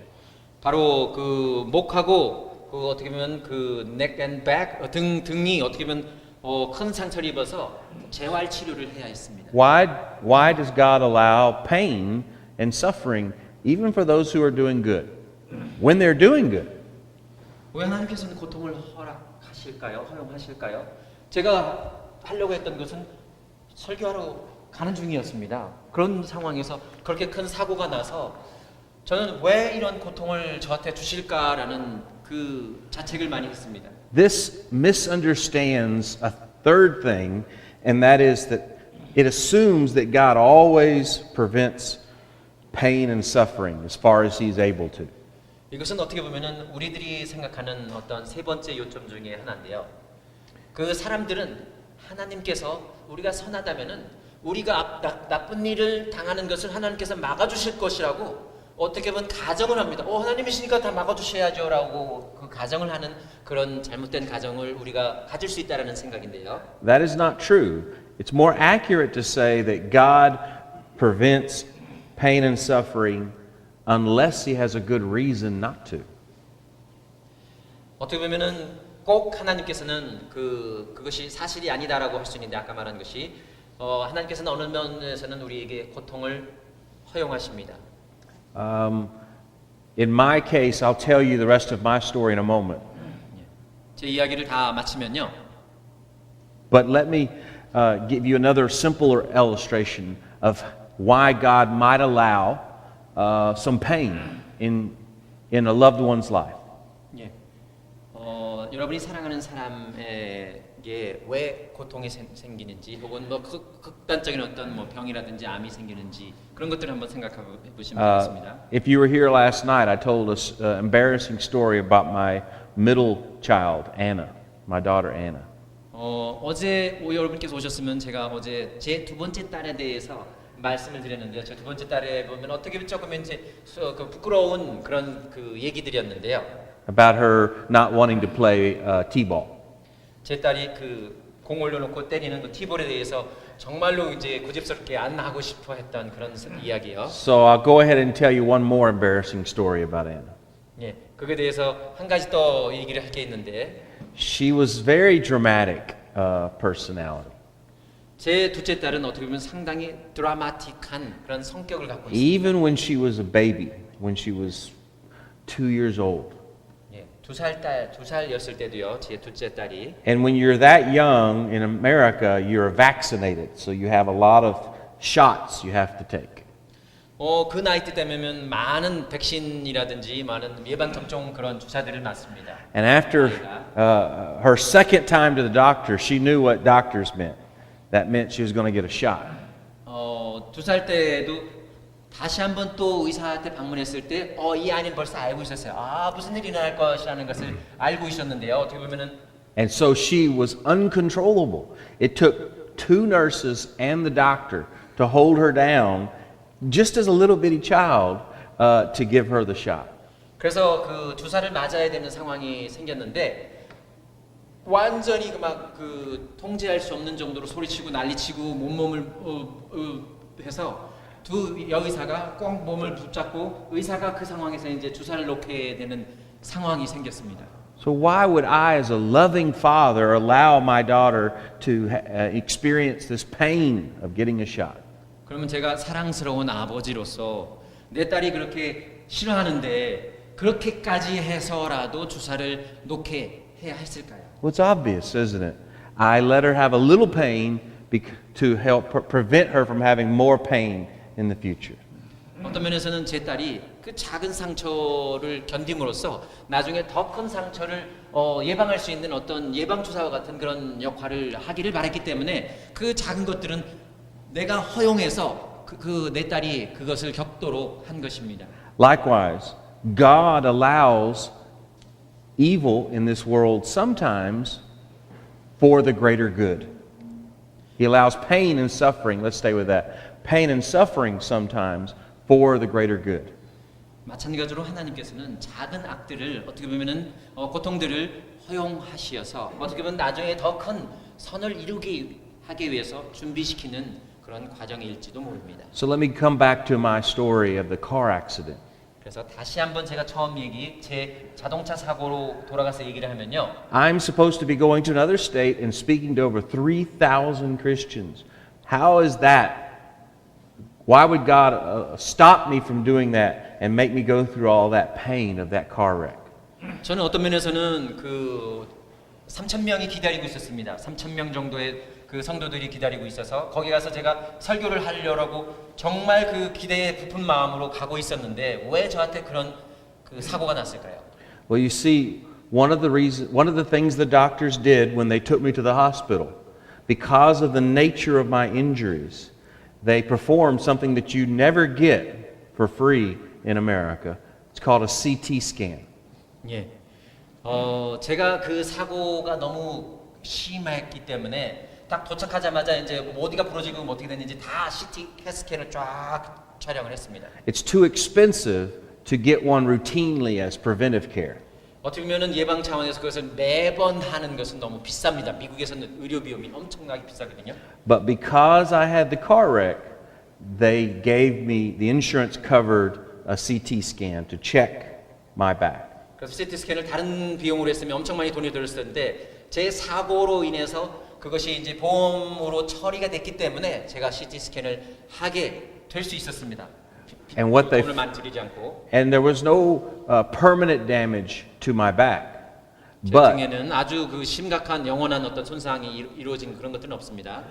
바로 그 목하고 그 어떻게 보면 그 neck and back 등이 어떻게 보면 큰 상처를 입어서 재활 치료를 해야 했습니다. Why does God allow pain and suffering even for those who are doing good? When they're doing good. 왜 하나님께서는 고통을 허용하실까요? 제가 하려고 했던 것은 설교하러 가는 중이었습니다. 그런 상황에서 그렇게 큰 사고가 나서 저는 왜 이런 고통을 저한테 주실까라는 그 자책을 많이 했습니다. This misunderstands a third thing, and that is that it assumes that God always prevents pain and suffering as far as He's able to. 이것은 어떻게 보면은 우리들이 생각하는 어떤 세 번째 요점 중에 하나인데요. 그 사람들은 하나님께서 우리가 선하다면은 우리가 나쁜 일을 당하는 것을 하나님께서 막아주실 것이라고 어떻게 보면 가정을 합니다. 하나님이시니까 다 막아주셔야죠라고 그 가정을 하는 그런 잘못된 가정을 우리가 가질 수 있다라는 생각인데요. That is not true. It's more accurate to say that God prevents pain and suffering unless He has a good reason not to. 어떻게 보면은 꼭 하나님께서는 그것이 사실이 아니다라고 할 수 있는데 아까 말한 것이 하나님께서는 어느 면에서는 우리에게 고통을 허용하십니다. In my case, I'll tell you the rest of my story in a moment. 제 이야기를 다 마치면요. But let me give you another simpler illustration of why God might allow some pain in a loved one's life. 예. 여러분이 사랑하는 사람에게 왜 고통이 생기는지 혹은 뭐 극단적인 어떤 뭐 병이라든지 암이 생기는지 그런 것들을 한번 생각해 보시면 되겠습니다. If you were here last night, I told an embarrassing story about my middle child, Anna, my daughter Anna. 어제 여러분께서 오셨으면 제가 어제 제 두 번째 딸에 대해서 말씀을 드렸는데요. 제 두 번째 딸에 보면 어떻게 보면 조금 이제 그 부끄러운 그런 그 얘기들이었는데요. About her not wanting to play t-ball. 제 딸이 그 공 올려놓고 때리는 그 티볼에 대해서 정말로 이제 고집스럽게 안 하고 싶어 했던 그런 이야기요. So I'll go ahead and tell you one more embarrassing story about Anna. 예, 그에 대해서 한 가지 더 얘기를 할 게 있는데. She was very dramatic personality. 제 둘째 딸은 어떻게 보면 상당히 드라마틱한 그런 성격을 갖고 있습니다. Even when she was a baby, when she was 2 years old. 예, 두 살이었을 때도요. 제 둘째 딸이. And when you're that young in America, you're vaccinated, so you have a lot of shots you have to take. 그 나이 때 되면 많은 백신이라든지 많은 예방 접종 그런 주사들을 맞습니다. And after her second time to the doctor, she knew what doctors meant. That meant she was going to get a shot. 2살 때도 다시 한번 또 의사한테 방문했을 때 이 아이는 벌써 알고 있었어요. 무슨 일이 일어날 것이라는 것을 알고 있었는데요. 어떻게 보면은 And so she was uncontrollable. It took 2 nurses and the doctor to hold her down just as a little bitty child to give her the shot. 그래서 그 주사를 맞아야 되는 상황이 생겼는데 완전히 막 그 통제할 수 없는 정도로 소리치고 난리치고 몸을 해서 두 여의사가 꼭 몸을 붙잡고 의사가 그 상황에서 이제 주사를 놓게 되는 상황이 생겼습니다. So why would I, as a loving father, allow my daughter to experience this pain of getting a shot? 그러면 제가 사랑스러운 아버지로서 내 딸이 그렇게 싫어하는데 그렇게까지 해서라도 주사를 놓게 해야 했을까요? Well, it's obvious, isn't it? I let her have a little pain to help prevent her from having more pain in the future. 어떤 면에서는 제 딸이 그 작은 상처를 견딤으로써 나중에 더 큰 상처를 예방할 수 있는 어떤 예방주사와 같은 그런 역할을 하기를 바랬기 때문에 그 작은 것들은 내가 허용해서 내 딸이 그것을 겪도록 한 것입니다. Likewise, God allows evil in this world sometimes for the greater good. He allows pain and suffering, let's stay with that, pain and suffering sometimes for the greater good. 마찬가지로 하나님께서는 작은 악들을 어떻게 보면은 고통들을 허용하시어서 어떻게 보면 나중에 더 큰 선을 이루게 하기 위해서 준비시키는 그런 과정일지도 모릅니다. So let me come back to my story of the car accident. 그래서 다시 한번 제가 처음 제 자동차 사고로 돌아가서 얘기를 하면요. I'm supposed to be going to another state and speaking to over 3,000 Christians. How is that? Why would God stop me from doing that and make me go through all that pain of that car wreck? 저는 어떤 면에서는 3,000명이 기다리고 있었습니다. 3,000명 정도의 그 성도들이 기다리고 있어서 거기 가서 제가 설교를 하려고 정말 그 기대에 부푼 마음으로 가고 있었는데 왜 저한테 그런 사고가 났을까요? Well, you see, one of the things the doctors did when they took me to the hospital, because of the nature of my injuries, they performed something that you never get for free in America. It's called a CT scan. 예. 제가 그 사고가 너무 심했기 때문에 딱 도착하자마자 이제 어디가 부러지고 어떻게 됐는지 다 CT 스캔을 쫙 촬영을 했습니다. It's too expensive to get one routinely as preventive care. 어떻게 보면은 예방 차원에서 그것을 매번 하는 것은 너무 비쌉니다. 미국에서는 의료 비용이 엄청나게 비싸거든요. But because I had the car wreck, they gave me, the insurance covered a CT scan to check my back. 그래서 CT 스캔을 다른 비용으로 했으면 엄청 많이 돈이 들었을 텐데 제 사고로 인해서 그것이 이제 보험으로 처리가 됐기 때문에 제가 CT 스캔을 하게 될 수 있었습니다. And what they 돈을 많이 들이지 않고. and there was no permanent damage to my back. 제 But 등에는 아주 심각한 영원한 어떤 손상이 이루어진 그런 것들은 없습니다.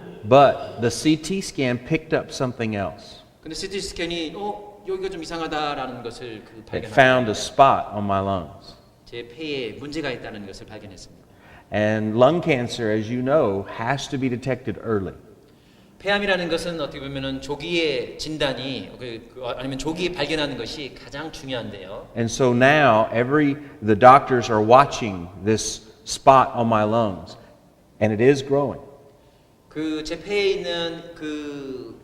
the CT scan picked up something else. 근데 CT 스캔이 여기가 좀 이상하다라는 것을 It 발견했습니다. found a spot on my lungs. 제 폐에 문제가 있다는 것을 발견했습니다. And lung cancer, as you know, has to be detected early. 폐암이라는 것은 어떻게 보면은 조기에 진단이 아니면 조기에 발견하는 것이 가장 중요한데요. And so now the doctors are watching this spot on my lungs, and it is growing. 제 폐에 있는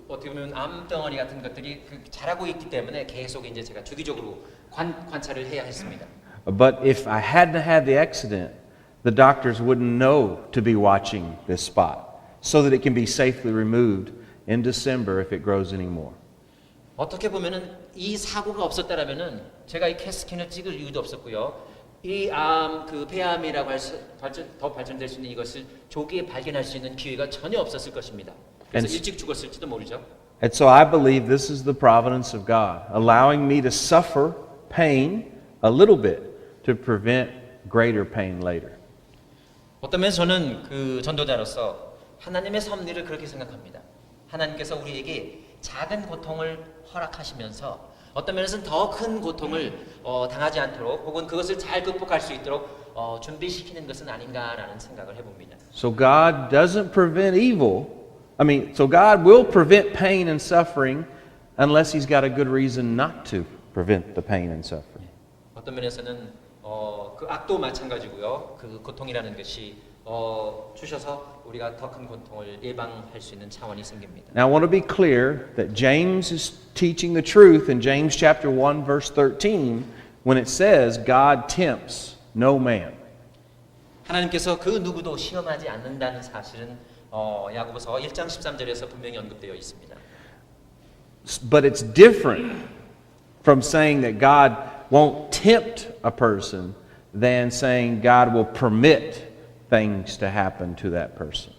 어떻게 보면 암덩어리 같은 것들이 자라고 있기 때문에 계속 이제 제가 주기적으로 관찰을 해야 했습니다. But if I hadn't had the accident, the doctors wouldn't know to be watching this spot so that it can be safely removed in December if it grows anymore. 어떻게 보면은 이 사고가 없었다라면은 제가 이 CAT-스캔을 찍을 이유도 없었고요. 이 폐암이라고 더 발전될 수 있는 이것을 조기에 발견할 수 있는 기회가 전혀 없었을 것입니다. 그래서 일찍 죽었을지도 모르죠. And so I believe this is the providence of God, allowing me to suffer pain a little bit to prevent greater pain later. 어떤 면에서 저는 전도자로서 하나님의 섭리를 그렇게 생각합니다. 하나님께서 우리에게 작은 고통을 허락하시면서 어떤 면에서는 더 큰 고통을 당하지 않도록 혹은 그것을 잘 극복할 수 있도록 준비시키는 것은 아닌가라는 생각을 해봅니다. So God doesn't prevent evil. So God will prevent pain and suffering unless He's got a good reason not to prevent the pain and suffering. 어떤 면에서는 그 악도 마찬가지고요. 그 고통이라는 것이 주셔서 우리가 더 큰 고통을 예방할 수 있는 차원이 생깁니다. Now I want to be clear that James is teaching the truth in James chapter 1 verse 13 when it says God tempts no man. 하나님께서 그 누구도 시험하지 않는다는 사실은 야고보서 1장 13절에서 분명히 언급되어 있습니다. But it's different from saying that God won't tempt a person than saying God will permit things to happen to that person.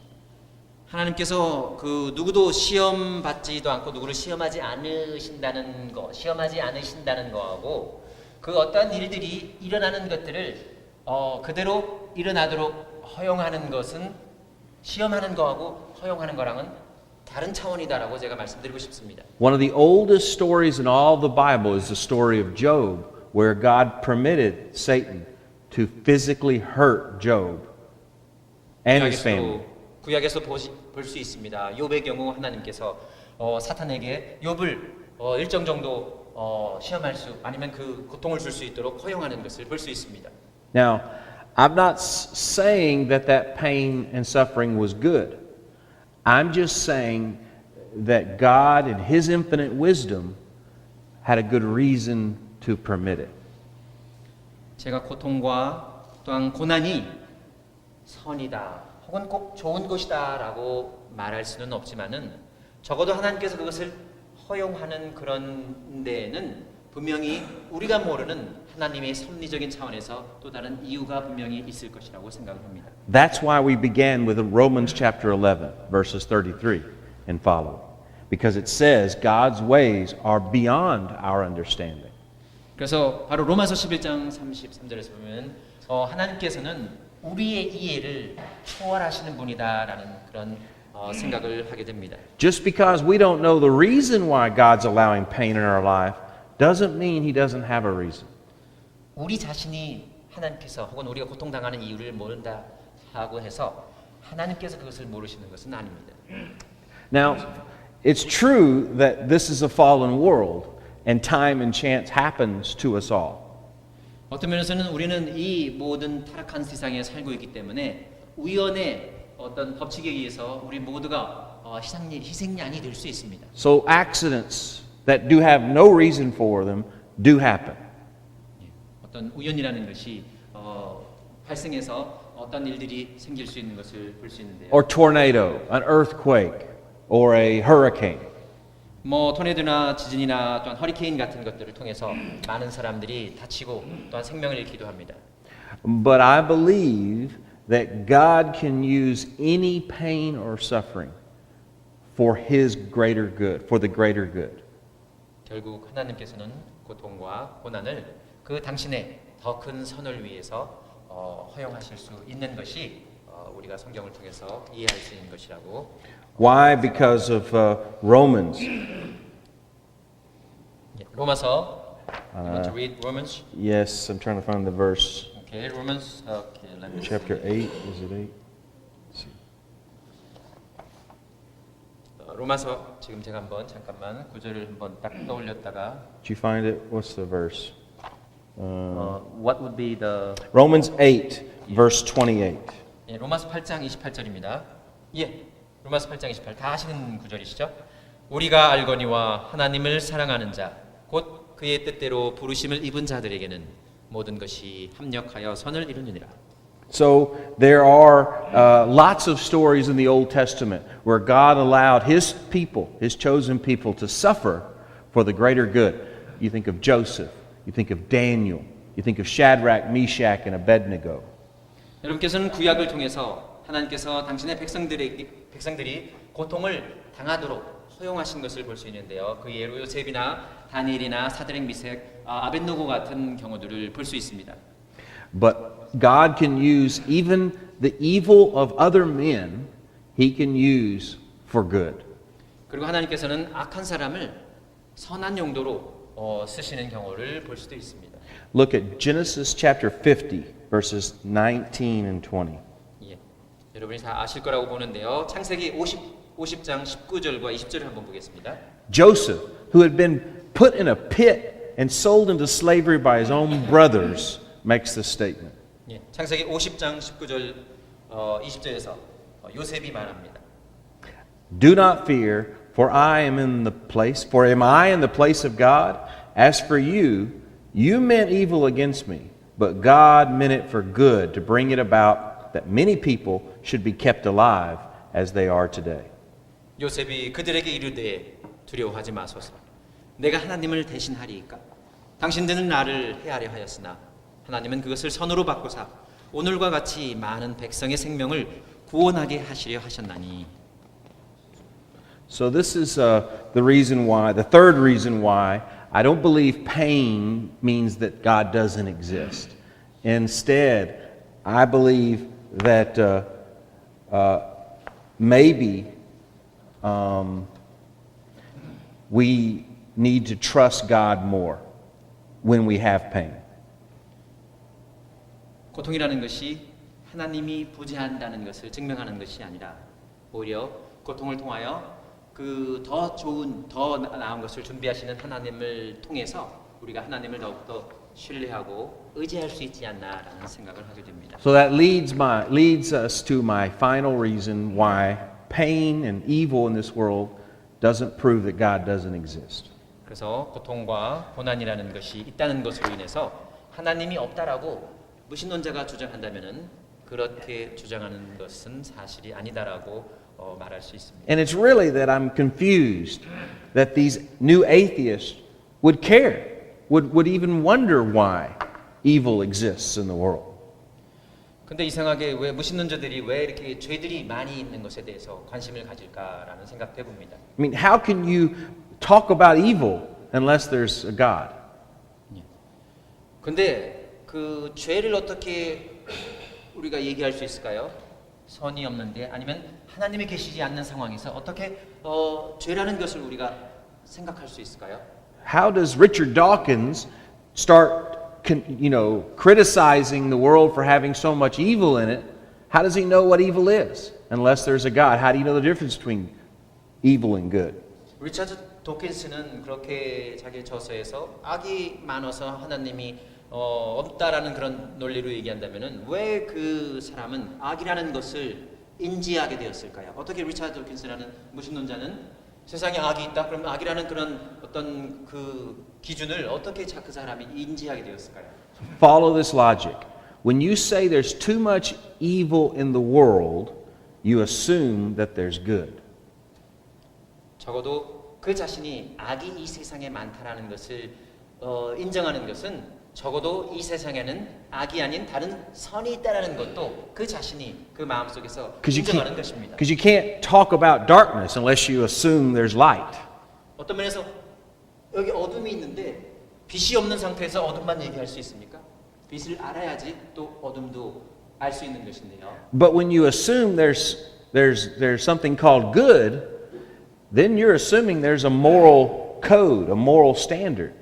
하나님께서 그 누구도 시험 받지도 않고 누구를 시험하지 않으신다는 거하고 그 어떠한 일들이 일어나는 것들을 그대로 일어나도록 허용하는 것은 시험하는 거하고 허용하는 거랑은 다른 차원이다라고 제가 말씀드리고 싶습니다. One of the oldest stories in all the Bible is the story of Job, where God permitted Satan to physically hurt Job and his family. 구약에서 볼 수 있습니다. 욥의 경우 하나님께서 사탄에게 욥을 일정 정도 시험할 수 아니면 그 고통을 줄 수 있도록 허용하는 것을 볼 수 있습니다. Now, I'm not saying that that pain and suffering was good. I'm just saying that God, in His infinite wisdom, had a good reason to permit it. 제가 고통과 또한 고난이 선이다 혹은 꼭 좋은 것이다라고 말할 수는 없지만은 적어도 하나님께서 그것을 허용하는 그런 데에는 분명히 우리가 모르는 하나님의 섭리적인 차원에서 또 다른 이유가 분명히 있을 것이라고 생각을 합니다. That's why we began with Romans chapter 11, verses 33 and following. Because it says God's ways are beyond our understanding. 그래서 바로 로마서 11장 33절에서 보면 하나님께서는 우리의 이해를 초월하시는 분이다라는 그런 생각을 하게 됩니다. Just because we don't know the reason why God's allowing pain in our life doesn't mean He doesn't have a reason. 우리 자신이 하나님께서 혹은 우리가 고통당하는 이유를 모른다 하고 해서 하나님께서 그것을 모르시는 것은 아닙니다. Now, it's true that this is a fallen world and time and chance happens to us all. 어떤 면에서는 우리는 이 모든 타락한 세상에 살고 있기 때문에 우연의 어떤 법칙에 의해서 우리 모두가 희생양이 될 수 있습니다. So accidents that do have no reason for them do happen. 어떤 우연이라는 것이 발생해서 어떤 일들이 생길 수 있는 것을 볼 수 있는데요. Or tornado, an earthquake, or a hurricane. 뭐 토네이도나 지진이나 또한 허리케인 같은 것들을 통해서 많은 사람들이 다치고 또한 생명을 잃기도 합니다. But I believe that God can use any pain or suffering for His greater good, for the greater good. 결국 하나님께서는 고통과 고난을 그 당신의 더 큰 선을 위해서 허용하실 수 있는 것이 우리가 성경을 통해서 이해할 수 있는 것이라고. Why? Because of Romans. 로마서. You want to read Romans? Yes, I'm trying to find the verse. Okay, Romans. Okay, let me. Chapter 8, is it 8? Let's see. 로마서 지금 제가 한번 잠깐만 구절을 한번 딱 떠올렸다가. Did you find it? What's the verse? What would be the Romans 8, verse 28. 예, 로마서 8장 28절입니다. 예, 로마서 8장 28. 다 아시는 구절이시죠? 우리가 알거니와 하나님을 사랑하는 자, 곧 그의 뜻대로 부르심을 입은 자들에게는 모든 것이 합력하여 선을 이루느니라. So there are lots of stories in the Old Testament where God allowed His people, His chosen people, to suffer for the greater good. You think of Joseph, you think of Daniel, you think of Shadrach, Meshach, and Abednego. 여러분께서는 구약을 통해서 하나님께서 당신의 백성들이 고통을 당하도록 허용하신 것을 볼 수 있는데요. 그 예로 요셉이나 다니엘이나 사드락, 미색, 아벳노고 같은 경우들을 볼 수 있습니다. But God can use even the evil of other men, He can use for good. 그리고 하나님께서는 악한 사람을 선한 용도로 쓰시는 경우를 볼 수도 있습니다. Look at Genesis chapter 50, verses 19 and 20. 예, 여러분이 다 아실 거라고 보는데요. 창세기 50장 19절과 20절을 한번 보겠습니다. Joseph, who had been put in a pit and sold into slavery by his own brothers, makes this statement. 예, 창세기 50장 19절 20절에서 요셉이 말합니다. Do not fear, for I am in the place, for am I in the place of God? As for you, you meant evil against me, but God meant it for good to bring it about that many people should be kept alive as they are today. 요셉이 그들에게 이르되 두려워하지 마소서. 내가 하나님을 대신하리이까. 당신들은 나를 해하려 하였으나 하나님은 그것을 선으로 바꾸사 오늘과 같이 많은 백성의 생명을 구원하게 하시려 하셨나니. So this is the reason why, the third reason why I don't believe pain means that God doesn't exist. Instead, I believe that maybe we need to trust God more when we have pain. 고통이라는 것이 하나님이 부재한다는 것을 증명하는 것이 아니라 오히려 고통을 통하여 그 더 좋은 더 나은 것을 준비하시는 하나님을 통해서 우리가 하나님을 더욱더 신뢰하고 의지할 수 있지 않나라는 생각을 하게 됩니다. So that leads us to my final reason why pain and evil in this world doesn't prove that God doesn't exist. 그래서 고통과 고난이라는 것이 있다는 것으로 인해서 하나님이 없다라고 무신론자가 주장한다면은 그렇게 주장하는 것은 사실이 아니다라고 말할 수 있습니다. And it's really that I'm confused that these new atheists would care, would even wonder why evil exists in the world. 근데 이상하게 왜 무신론자들이 왜 이렇게 죄들이 많이 있는 것에 대해서 관심을 가질까라는 생각도 해봅니다. I mean, how can you talk about evil unless there's a God? 근데 그 죄를 어떻게 우리가 얘기할 수 있을까요? 선이 없는데 아니면 하나님이 계시지 않는 상황에서 어떻게 죄라는 것을 우리가 생각할 수 있을까요? How does Richard Dawkins start, criticizing the world for having so much evil in it? How does he know what evil is unless there's a God? How do you know the difference between evil and good? 리차드 도킨스는 그렇게 자기 저서에서 악이 많아서 하나님이 없다라는 그런 논리로 얘기한다면은 왜 그 사람은 악이라는 것을 인지하게 되었을까요? 어떻게 리차드 도킨스라는 무신론자는 세상에 악이 있다? 그럼 악이라는 그런 어떤 그 기준을 어떻게 그 사람이 인지하게 되었을까요? Follow this logic. When you say there's too much evil in the world, you assume that there's good. 적어도 그 자신이 악이 이 세상에 많다라는 것을 인정하는 것은 적어도 이 세상에는 악이 아닌 다른 선이 있다라는 것도 그 자신이 그 마음속에서 인정하는 것입니다. Because you can't talk about darkness unless you assume there's light. 어떤 면에서 여기 어둠이 있는데 빛이 없는 상태에서 어둠만 얘기할 수 있습니까? 빛을 알아야지 또 어둠도 알 수 있는 것인데요. But when you assume there's something called good, then you're assuming there's a moral code, a moral standard,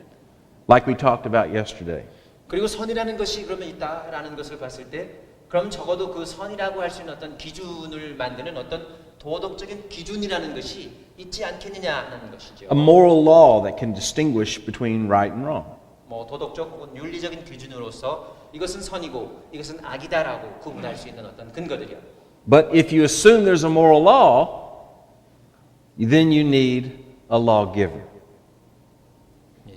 like we talked about yesterday. 그리고 선이라는 것이 그러면 있다라는 것을 봤을 때 그럼 적어도 그 선이라고 할 수 있는 어떤 기준을 만드는 어떤 도덕적인 기준이라는 것이 있지 않겠느냐는 것이죠. A moral law that can distinguish between right and wrong. 뭐 도덕적 혹은 윤리적인 기준으로서 이것은 선이고 이것은 악이다라고 구분할 수 있는 어떤 근거들이요. But if you assume there's a moral law, then you need a lawgiver.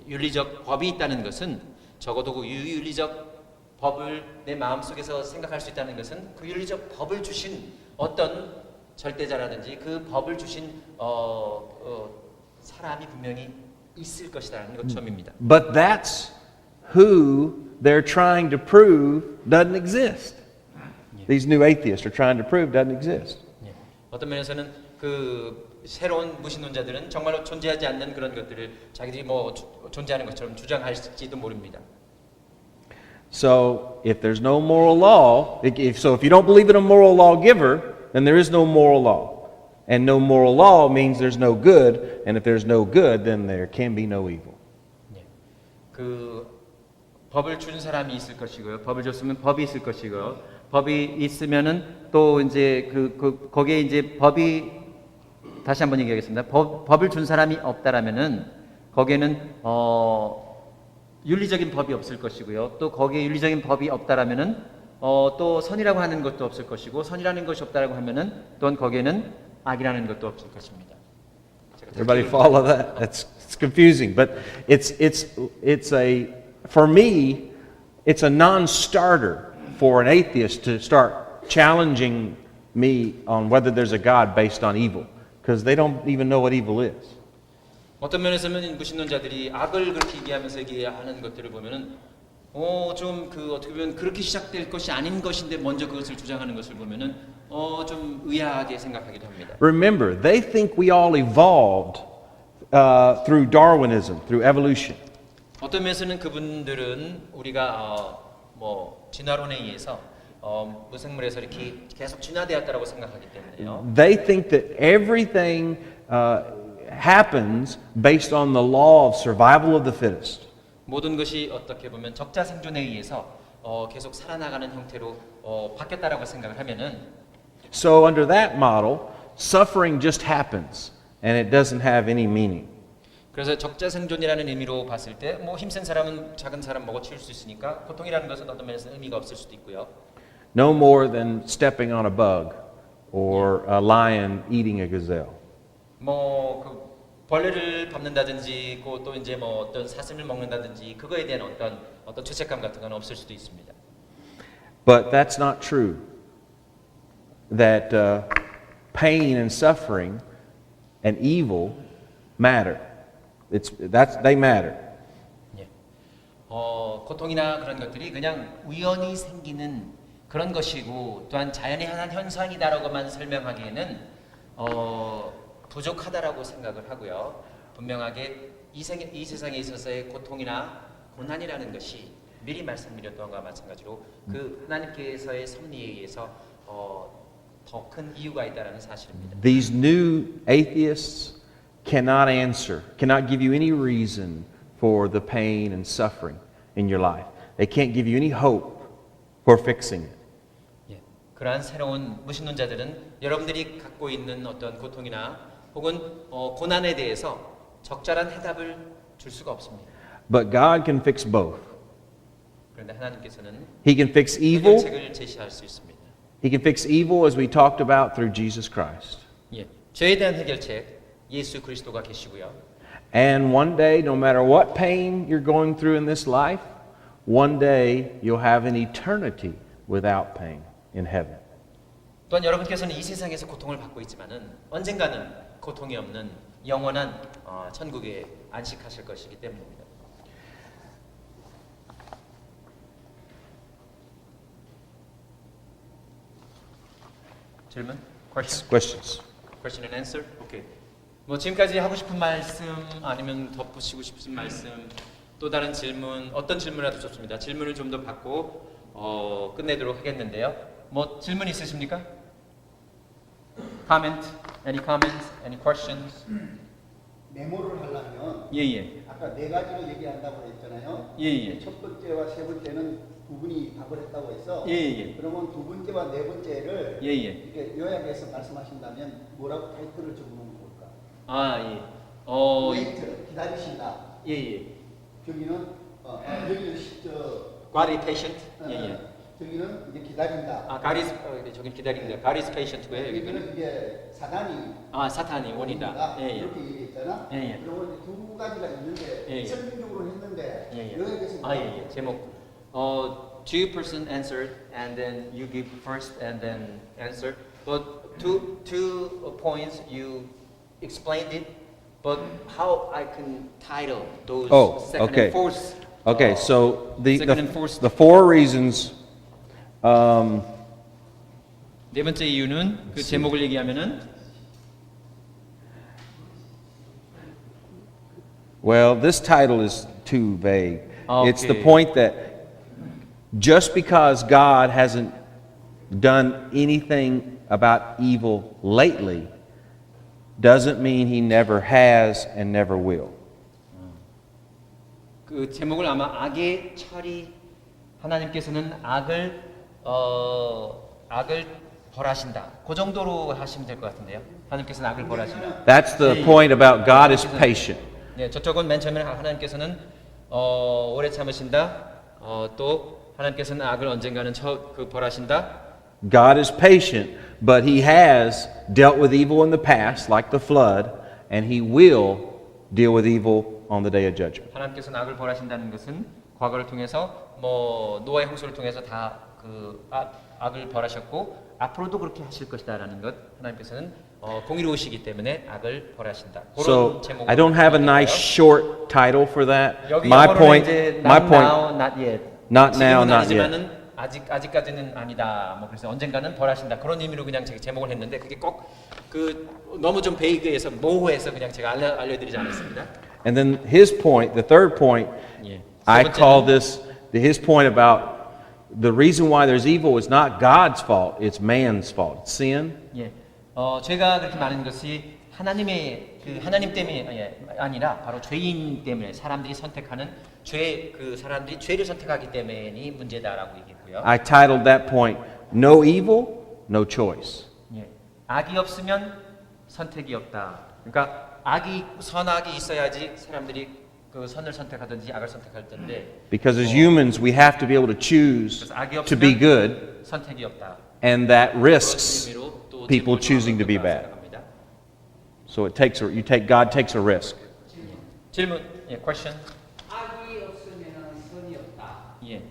윤리적 법이 있다는 것은 적어도 그 유윤리적 법을 내 마음속에서 생각할 수 있다는 것은 그 윤리적 법을 주신 어떤 절대자라든지 그 법을 주신 사람이 분명히 있을 것이라는 것 처음입니다. But that's who they're trying to prove doesn't exist. These new atheists are trying to prove doesn't exist. 어떤 면에서는 그 새로운 무신론자들은 정말로 존재하지 않는 그런 것들을 자기들이 뭐 존재하는 것처럼 주장할지도 모릅니다. So if there's no moral law, if you don't believe in a moral lawgiver, then there is no moral law. And no moral law means there's no good, and if there's no good, then there can be no evil. 그 법을 준 사람이 있을 것이고요. 법을 줬으면 법이 있을 것이고요. 법이 있으면은 또 이제 거기에 이제 법이 다시 한번 얘기하겠습니다. 법을 준 사람이 없다라면은 거기에는 윤리적인 법이 없을 것이고요. 또 거기에 윤리적인 법이 없다라면은 또 선이라고 하는 것도 없을 것이고 선이라는 것이 없다라고 하면은 또한 거기에는 악이라는 것도 없을 것입니다. Everybody follow that? It's confusing, but for me, it's a non-starter for an atheist to start challenging me on whether there's a God based on evil, because they don't even know what evil is. 어떤 면에서는 무신론자들이 악을 그렇게 얘기하면서 얘기하는 것들을 보면은 좀 어떻게 보면 그렇게 시작될 것이 아닌 것인데 먼저 그것을 주장하는 것을 보면은 좀 의아하게 생각하기도 합니다. Remember, they think we all evolved through Darwinism, through evolution. 어떤 면에서는 그분들은 우리가 진화론에 의해서 무생물에서 이렇게 계속 진화되었다라고 생각하기 때문에요. They think that everything happens based on the law of survival of the fittest. 모든 것이 어떻게 보면 적자 생존에 의해서 계속 살아나가는 형태로 바뀌었다라고 생각을 하면은 So under that model, suffering just happens and it doesn't have any meaning. 그래서 적자생존이라는 의미로 봤을 때 뭐 힘센 사람은 작은 사람 먹어치울 수 있으니까 고통이라는 것은 어떤 면에서 의미가 없을 수도 있고요. No more than stepping on a bug or a lion eating a gazelle. 뭐 그 벌레를 밟는다든지 또 이제 뭐 어떤 사슴을 먹는다든지 그거에 대한 어떤 죄책감 같은 건 없을 수도 있습니다. But that's not true. That pain and suffering and evil matter. They matter. 예. 고통이나 그런 것들이 그냥 우연히 생기는 그런 것이고 또한 자연의 한 현상이다라고만 설명하기에는 부족하다라고 생각을 하고요. 분명하게 이 세상에 있어서의 고통이나 고난이라는 것이 미리 말씀드렸던 것과 마찬가지로 그 하나님께서의 섭리에 의해서 더 큰 이유가 있다라는 사실입니다. These new atheists cannot give you any reason for the pain and suffering in your life. They can't give you any hope for fixing it. 예, 그러한 새로운 무신론자들은 여러분들이 갖고 있는 어떤 고통이나 혹은 고난에 대해서 적절한 해답을 줄 수가 없습니다. But God can fix both. 그런데 하나님께서는 He can fix evil. 해결책을 제시할 수 있습니다. He can fix evil as we talked about through Jesus Christ. 예, 죄에 대한 해결책 예수 그리스도가 계시고요. And one day, no matter what pain you're going through in this life, one day you'll have an eternity without pain in heaven. 또한 여러분께서는 이 세상에서 고통을 받고 있지만은 언젠가는 고통이 없는 영원한 천국에 안식하실 것이기 때문입니다. 질문? Questions? Question and answer? 오케이. 뭐 지금까지 하고 싶은 말씀 아니면 덧붙이고 싶은 말씀 또 다른 질문 어떤 질문이라도 좋습니다. 질문을 좀 더 받고 끝내도록 하겠는데요. 뭐 질문 있으십니까? Comment? Any comments? Any questions? 메모를 하려면 예예. 아까 네 가지로 얘기한다고 했잖아요. 예예. 첫 번째와 세 번째는 두 분이 답을 했다고 해서 예예. 그러면 두 번째와 네 번째를 예예. 이렇게 요약해서 말씀하신다면 뭐라고 타이틀을 적으면 좋을까? 아 예. 웨이트 기다리신다. 예예. 저기는 여기는 God is patient. 예예. 저기는 이제 기다린다. 아 God is 저기 기다린다. God is patient고요. 여기는 여기는 이제 사단이 사탄이 원이다. 예예. 이렇게 얘기했잖아. 예예. 그러면 이제 두 가지가 있는데 예예. 설명적으로 했는데 예예. 요약해서 예예. 제목. Two person answered, and then you give first, and then answer. But two points you explained it, but how I can title those second okay. and fourth? Okay, so second and fourth. the four reasons. 네 번째 이유는 그 제목을 얘기하면은 Well, this title is too vague. It's the Okay. point that just because God hasn't done anything about evil lately doesn't mean he never has and never will. 그 제목을 아마 악의 처리 하나님께서는 악을 벌하신다. 그 정도로 하시면 될 것 같은데요. 하나님께서는 악을 벌하신다. That's the point about God is patient. 네, 저쪽은 맨 처음에 하나님께서는 오래 참으신다. 또 하나님께서는 악을 언젠가는 벌하신다. God is patient, but he has dealt with evil in the past, like the flood, and he will deal with evil on the day of judgment. 하나님께서는 악을 벌하신다는 것은 과거를 통해서 뭐 노아의 홍수를 통해서 다 그 악을 벌하셨고 앞으로도 그렇게 하실 것이다라는 것 하나님께서는 공의로우시기 때문에 악을 벌하신다. So 그런 제목으로 I don't have a nice 생각해요. short title for that. 여기 My 영어로는 point, 이제 my not point. now, not yet. Not now, 지금은 not 아니지만은 아직까지는 아니다. 뭐 그래서 언젠가는 벌하신다. 그런 의미로 그냥 제가 제목을 했는데 그게 꼭 그 너무 좀 베이그해서 모호해서 그냥 제가 알려드리지 않았습니다. And then his point, the third point, 예. I 세 번째는 call this his point about the reason why there's evil is not God's fault, it's man's fault. It's sin. 예. 죄가 그렇게 많은 것이 하나님의 그 하나님 때문이 아니라 바로 죄인 때문에 사람들이 선택하는 그 사람들이 죄를 선택하기 때문이 문제다라고 얘기했고요. I titled that point, No Evil, No Choice. 예, 악이 없으면 선택이 없다. 그러니까 선악이 있어야지 사람들이 그 선을 선택하든지 악을 선택할 텐데 Because as humans, we have to be able to choose 그래서 악이 to be 없으면 good, 선택이 없다. and that 그런 risks 의미로 또 people 질문을 choosing to be 하고 bad. 생각합니다. So God takes a risk. 질문, 예, question. 악이 없으면 선이 없다. 예.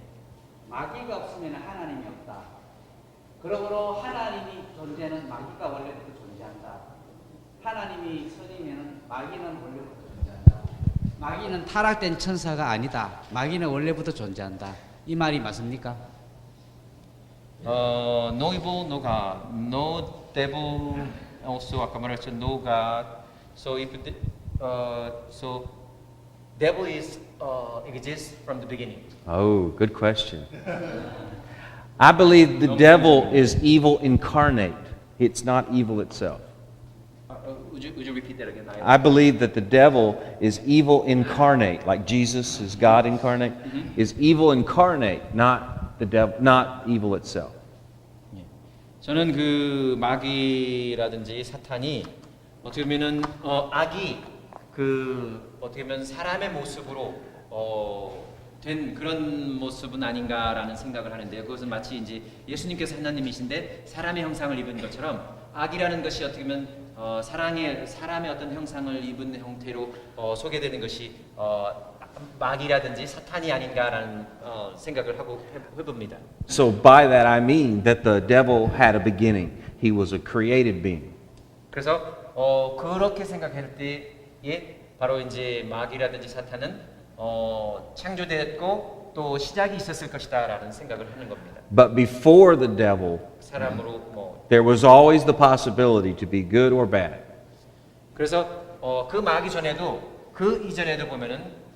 마귀가 없으면 하나님이 없다. 그러므로 하나님이 존재는 마귀가 원래부터 존재한다. 하나님이 선이면 마귀는 원래부터 존재한다. 마귀는 타락된 천사가 아니다. 마귀는 원래부터 존재한다. 이 말이 맞습니까? No evil, no God, no devil. Also 아까 말했죠, no God. So so devil exists from the beginning. Oh, good question. I believe the devil is evil incarnate. It's not evil itself. Would you repeat that again? I believe that the devil is evil incarnate, like Jesus is God incarnate, is evil incarnate, not the devil, not evil itself. 저는 그 마귀라든지 사탄이 어떻게 보면은 악이 그 어떻게 보면 사람의 모습으로 된 그런 모습은 아닌가라는 생각을 하는데요. 그것은 마치 이제 예수님께서 하나님이신데 사람의 형상을 입은 것처럼 악이라는 것이 어떻게 보면 사람의 어떤 형상을 입은 형태로 소개되는 것이 마귀라든지 사탄이 아닌가라는 생각을 하고 해봅니다. So by that I mean that the devil had a beginning. He was a created being. 그래서 그렇게 생각할 때에 바로 이제 마귀라든지 사탄은 창조됐고 또 시작이 있었을 것이다라는 생각을 하는 겁니다. But before the devil, 사람으로 there was always the possibility to be good or bad. 그래서 그 마귀 전에도 그 이전에도 보면은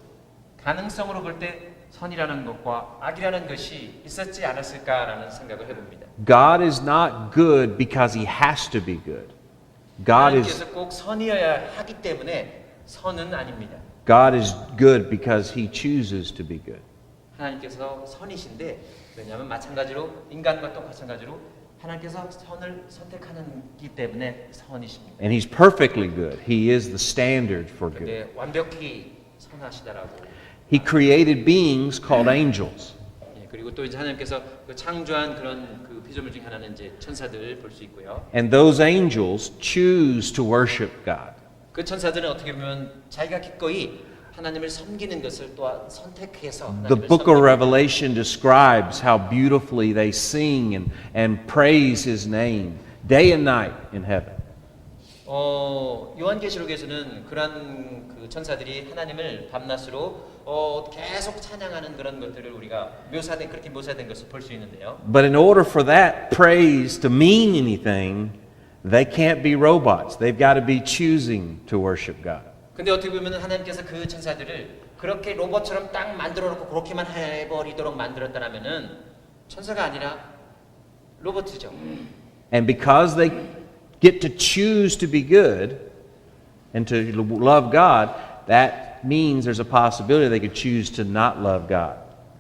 가능성으로 볼 때 선이라는 것과 악이라는 것이 있었지 않았을까라는 생각을 해봅니다. God is not good because he has to be good. God is 하나님께서 꼭 선이어야 하기 때문에 선은 아닙니다. God is good because he chooses to be good. 하나님께서 선이신데 왜냐하면 마찬가지로 인간과 또 마찬가지로 하나님께서 선을 선택하는기 때문에 선이십니다. And he's perfectly good. He is the standard for good. 근데 완벽히 선하시다라고. He created beings called angels. 예, 그리고 또 이제 하나님께서 그 창조한 그런 그 피조물 중에 하나는 이제 천사들을 볼 수 있고요. And those angels choose to worship God. 그 천사들은 어떻게 보면 자기가 기꺼이 하나님을 섬기는 것을 또한 선택해서 The 하나님을 book of 섬깁니다. Revelation describes how beautifully they sing and praise his name day and night in heaven. 요한계시록에서는 그런 그 천사들이 하나님을 밤낮으로 계속 찬양하는 그런 것들을 우리가 그렇게 묘사된 것을 볼 수 있는데요. But in order for that praise to mean anything, they can't be robots. They've got to be choosing to worship God. 근데 어떻게 보면 하나님께서 그 천사들을 그렇게 로봇처럼 딱 만들어 놓고 그렇게만 해버리도록 만들었다라면은 천사가 아니라 로봇이죠. And because they get to choose to be good and to love God, that means there's a possibility they could choose to not love God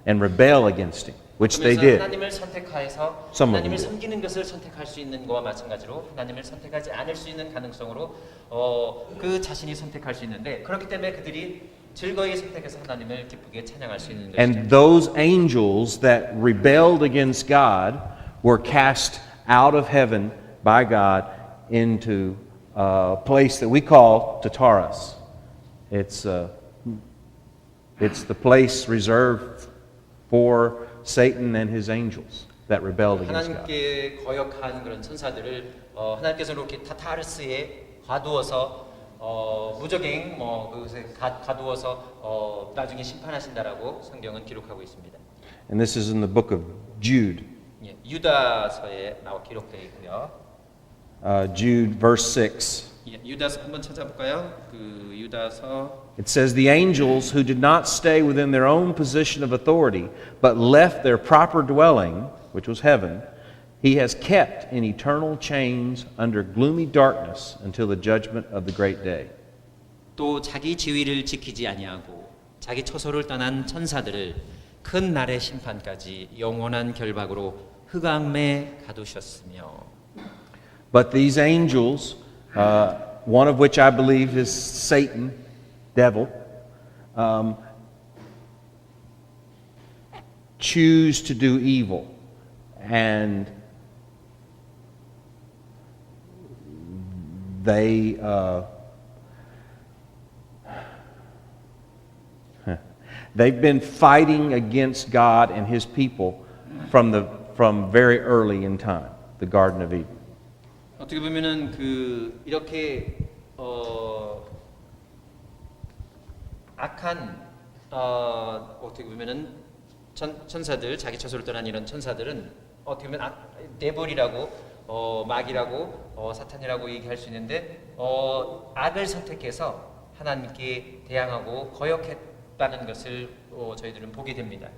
and rebel against him, which they 그러면서 did. 하나님을 선택하여서 Some of 하나님을 them did. 섬기는 것을 선택할 수 있는 것과 마찬가지로 하나님을 선택하지 않을 수 있는 가능성으로 그 자신이 선택할 수 있는데 그렇기 때문에 그들이 즐거이 선택해서 하나님을 기쁘게 찬양할 수 있는 것이죠. And those angels that rebelled against God were cast out of heaven by God into a place that we call Tartarus. It's the place reserved for Satan and his angels that rebelled against God. 하나님께 거역한 그런 천사들을 하나님께서 이렇게 타타르스에 가두어서 무적행 그것에 가두어서 나중에 심판하신다라고 성경은 기록하고 있습니다. And this is in the book of Jude. 예, 유다서에 나와 기록되어 있고요. Jude verse 6. 예, 유다서 한번 찾아볼까요? 그 유다서 It says, the angels who did not stay within their own position of authority, but left their proper dwelling, which was heaven, he has kept in eternal chains under gloomy darkness until the judgment of the great day. 또 자기 지위를 지키지 아니하고 자기 처소를 떠난 천사들을 큰 날의 심판까지 영원한 결박으로 흑암에 가두셨으며 But these angels, one of which I believe is Satan, devil, choose to do evil. And they've been fighting against God and His people from very early in time, the Garden of Eden. 어떻게 보면은 이렇게 악한 어떻게 보면은 천사들 자기 처소를 떠난 이런 천사들은 어떻게 보면 데볼이라고 마귀라고 사탄이라고 얘기할 수 있는데 악을 선택해서 하나님께 대항하고 거역했다는 것을 저희들은 보게 됩니다.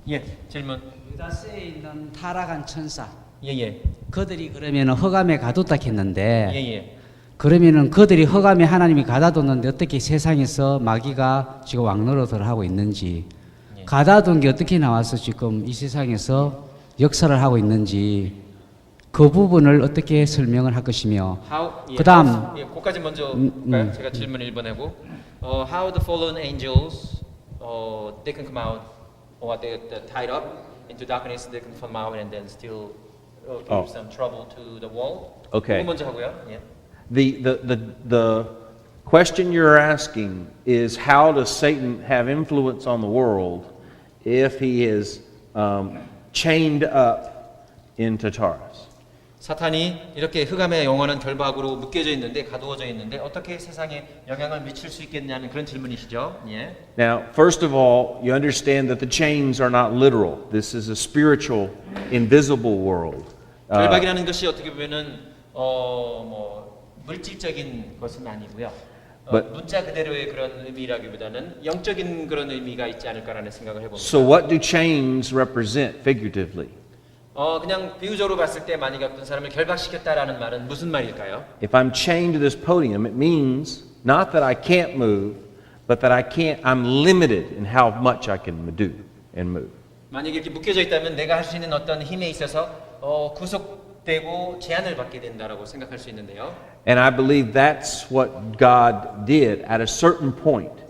예, 질문. 유다스에 있는 타락한 천사 예예. 그들이 그러면 흑암에 가뒀다 했는데 예예. 그러면은 그들이 흑암에 하나님이 가다뒀는데 어떻게 세상에서 마귀가 지금 왕노릇을 하고 있는지 예. 가다둔 게 어떻게 나와서 지금 이 세상에서 역사를 하고 있는지 그 부분을 어떻게 설명을 할 것이며 그다음 그까지 먼저 볼까요? 제가 질문 1번 하고 how the fallen angels they can come out or they tied up into darkness they can come out and then still give some trouble to the world. Okay. 그거 먼저 하고요. 예. The question you're asking is how does Satan have influence on the world if he is chained up in Tartarus? 사탄이 이렇게 흑암의 영원한 결박으로 묶여져 있는데 가두어져 있는데 어떻게 세상에 영향을 미칠 수 있겠냐는 그런 질문이시죠. 예. Now, first of all, you understand that the chains are not literal. This is a spiritual, invisible world. 결박이라는 것이 어떻게 보면은 물질적인 것은 아니고요. 문자 그대로의 그런 의미라기보다는 영적인 그런 의미가 있지 않을까라는 생각을 해봅니다. So what do chains represent figuratively? 그냥 비유적으로 봤을 때 만약에 어떤 사람을 결박시켰다라는 말은 무슨 말일까요? If I'm chained to this podium, it means not that I can't move, but that I'm limited in how much I can do and move. 만약에 이렇게 묶여져 있다면 내가 할 수 있는 어떤 힘에 있어서 구속되고 제한을 받게 된다라고 생각할 수 있는데요. And I believe that's what God did at a certain point.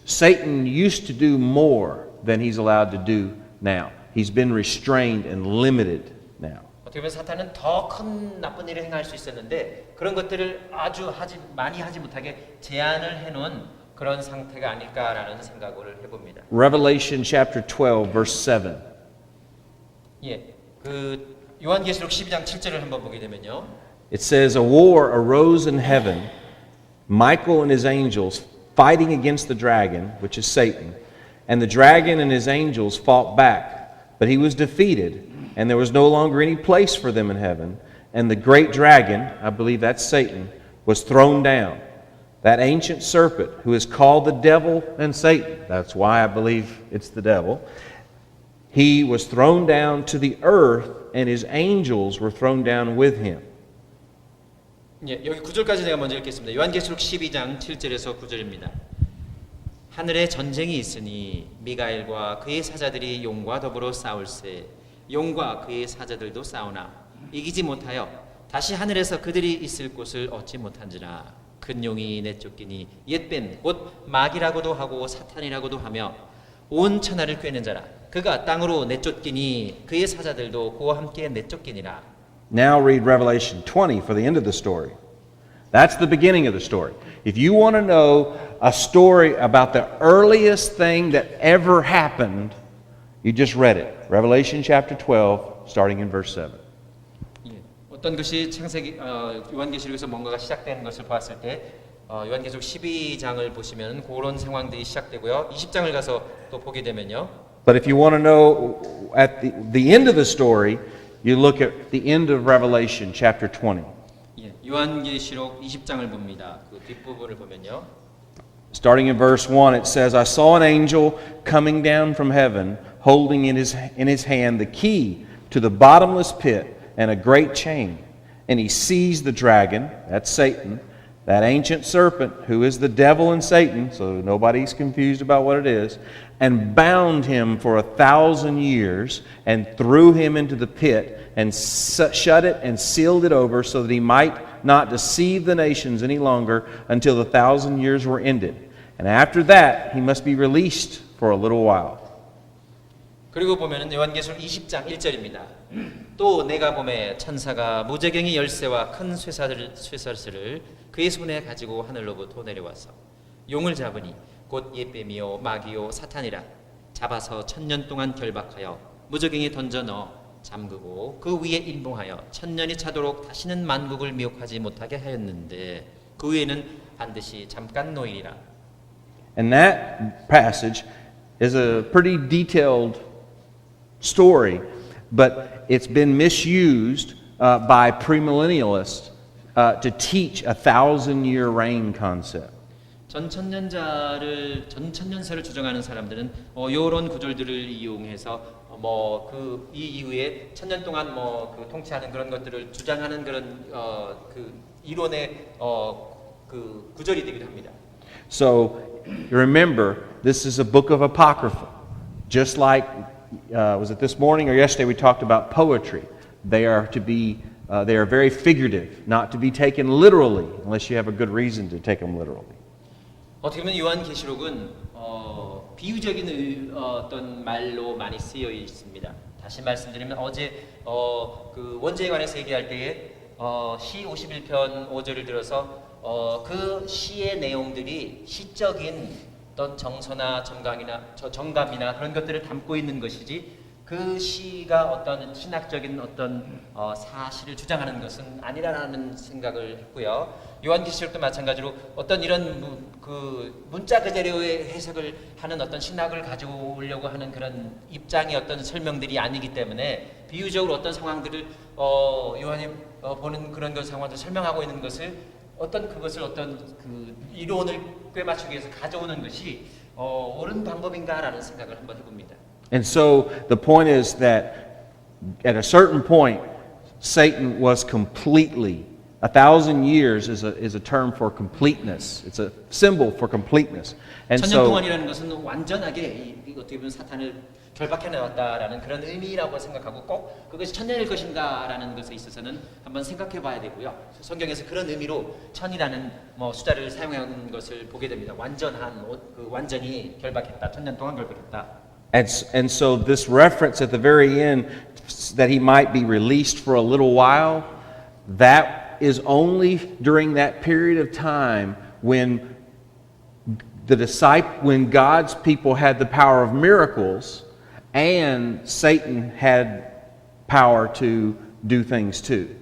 Satan used to do more than he's allowed to do now. He's been restrained and limited now. 어떻게 보면 사탄은 더 큰 나쁜 일을 행할 수 있었는데 그런 것들을 아주 많이 하지 못하게 제한을 해놓은 그런 상태가 아닐까라는 생각을 해봅니다. Revelation chapter 12, verse 7. 예, 요한계시록 12장 7절을 한번 보게 되면요. It says, A war arose in heaven, Michael and his angels fighting against the dragon, which is Satan, and the dragon and his angels fought back. But he was defeated, and there was no longer any place for them in heaven. And the great dragon, I believe that's Satan, was thrown down. That ancient serpent, who is called the devil and Satan, that's why I believe it's the devil, he was thrown down to the earth, and his angels were thrown down with him. 예, 여기 9절까지 제가 먼저 읽겠습니다. 요한계시록 12장 7절에서 9절입니다. 하늘에 전쟁이 있으니 미가엘과 그의 사자들이 용과 더불어 싸울세 용과 그의 사자들도 싸우나 이기지 못하여 다시 하늘에서 그들이 있을 곳을 얻지 못한지라 큰 용이 내쫓기니 옛뱀 곧 마귀라고도 하고 사탄이라고도 하며 온 천하를 꿰는 자라 그가 땅으로 내쫓기니 그의 사자들도 그와 함께 내쫓기니라. Now read Revelation 20 for the end of the story. That's the beginning of the story. If you want to know a story about the earliest thing that ever happened, you just read it. Revelation chapter 12, starting in verse 7. 예, 어떤 것이 요한계시록에서 뭔가가 시작되는 것을 봤을 때 요한계시록 12장을 보시면 그런 상황들이 시작되고요. 20장을 가서 또 보게 되면요. But if you want to know at the end of the story, you look at the end of Revelation chapter 20. 예, 요한계시록 20장을 봅니다. 그 뒷부분을 보면요. Starting in verse 1, it says, I saw an angel coming down from heaven, holding in his hand the key to the bottomless pit and a great chain. And he seized the dragon, that's Satan, that ancient serpent who is the devil and Satan, so nobody's confused about what it is, and bound him for 1,000 years and threw him into the pit and shut it and sealed it over so that he might not deceive the nations any longer until the 1,000 years were ended. And after that, he must be released for a little while. 그리고 보면은 요한계시록 20장 1절입니다. 또 내가 보매 천사가 무저갱이 열쇠와 큰 쇠사슬을 그의 손에 가지고 하늘로부터 내려와서 용을 잡으니 곧 옛뱀이요 마귀요 사탄이라 잡아서 1000년 동안 결박하여 무저갱이 던져 넣어 잠그고 그 위에 인봉하여 1000년이 차도록 다시는 만국을 미혹하지 못하게 하였는데 그 위에는 반드시 잠깐 노일이라. And that passage is a pretty detailed story, but it's been misused by premillennialists to teach a 1,000-year reign concept. 전천년세를 주장하는 사람들은 이런 구절들을 이용해서 이 이후에 1000년 동안 그 통치하는 그런 것들을 주장하는 그런 그 이론의 그 구절이 되기도 합니다. So remember, this is a book of apocrypha, just like was it this morning or yesterday we talked about poetry. They are very figurative, not to be taken literally, unless you have a good reason to take them literally. 어떻게 보면 요한계시록은 비유적인 어떤 말로 많이 쓰여 있습니다. 다시 말씀드리면 어제 그 원죄에 관해서 얘기할 때에 시 51편 5절을 들어서 그 시의 내용들이 시적인 어떤 정서나 정감이나 그런 것들을 담고 있는 것이지 그 시가 어떤 신학적인 어떤 사실을 주장하는 것은 아니라는 생각을 했고요. 요한계시록도 마찬가지로 어떤 이런 그 문자 그대로의 해석을 하는 어떤 신학을 가져오려고 하는 그런 입장의 어떤 설명들이 아니기 때문에 비유적으로 어떤 상황들을 요한이 보는 그런 상황들을 설명하고 있는 것을 그것을 어떤 그 이론을 꿰맞추기 위해서 가져오는 것이 옳은 방법인가라는 생각을 한번 해봅니다. And so the point is that at a certain point, Satan was completely, 1,000 years is a term for completeness. It's a symbol for completeness. And 1000년 so 동안이라는 것은 완전하게 어떻게 보면 사탄을 결박해 나왔다라는 그런 의미라고 생각하고 꼭 그것이 1000년일 것인가라는 것에 있어서는 한번 생각해 봐야 되고요. 성경에서 그런 의미로 1000이라는 숫자를 사용한 것을 보게 됩니다. 완전히 결박했다. 1000년 동안 결박했다. And so this reference at the very end that he might be released for a little while, that is only during that period of time when when God's people had the power of miracles and Satan had power to do things too.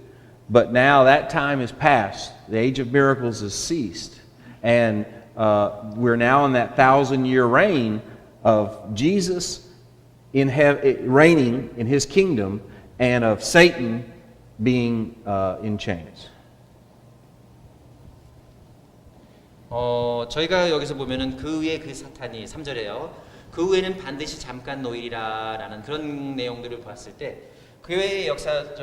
But now that time is past. The age of miracles has ceased. And we're now in that 1,000-year reign of Jesus reigning in his kingdom and of Satan being in chains. 저희가 여기서 보면은 그 위에 그 사탄이 3절에요. 그 후에는 반드시 잠깐 노일이라라는 그런 내용들을 봤을 때 교회의 역사를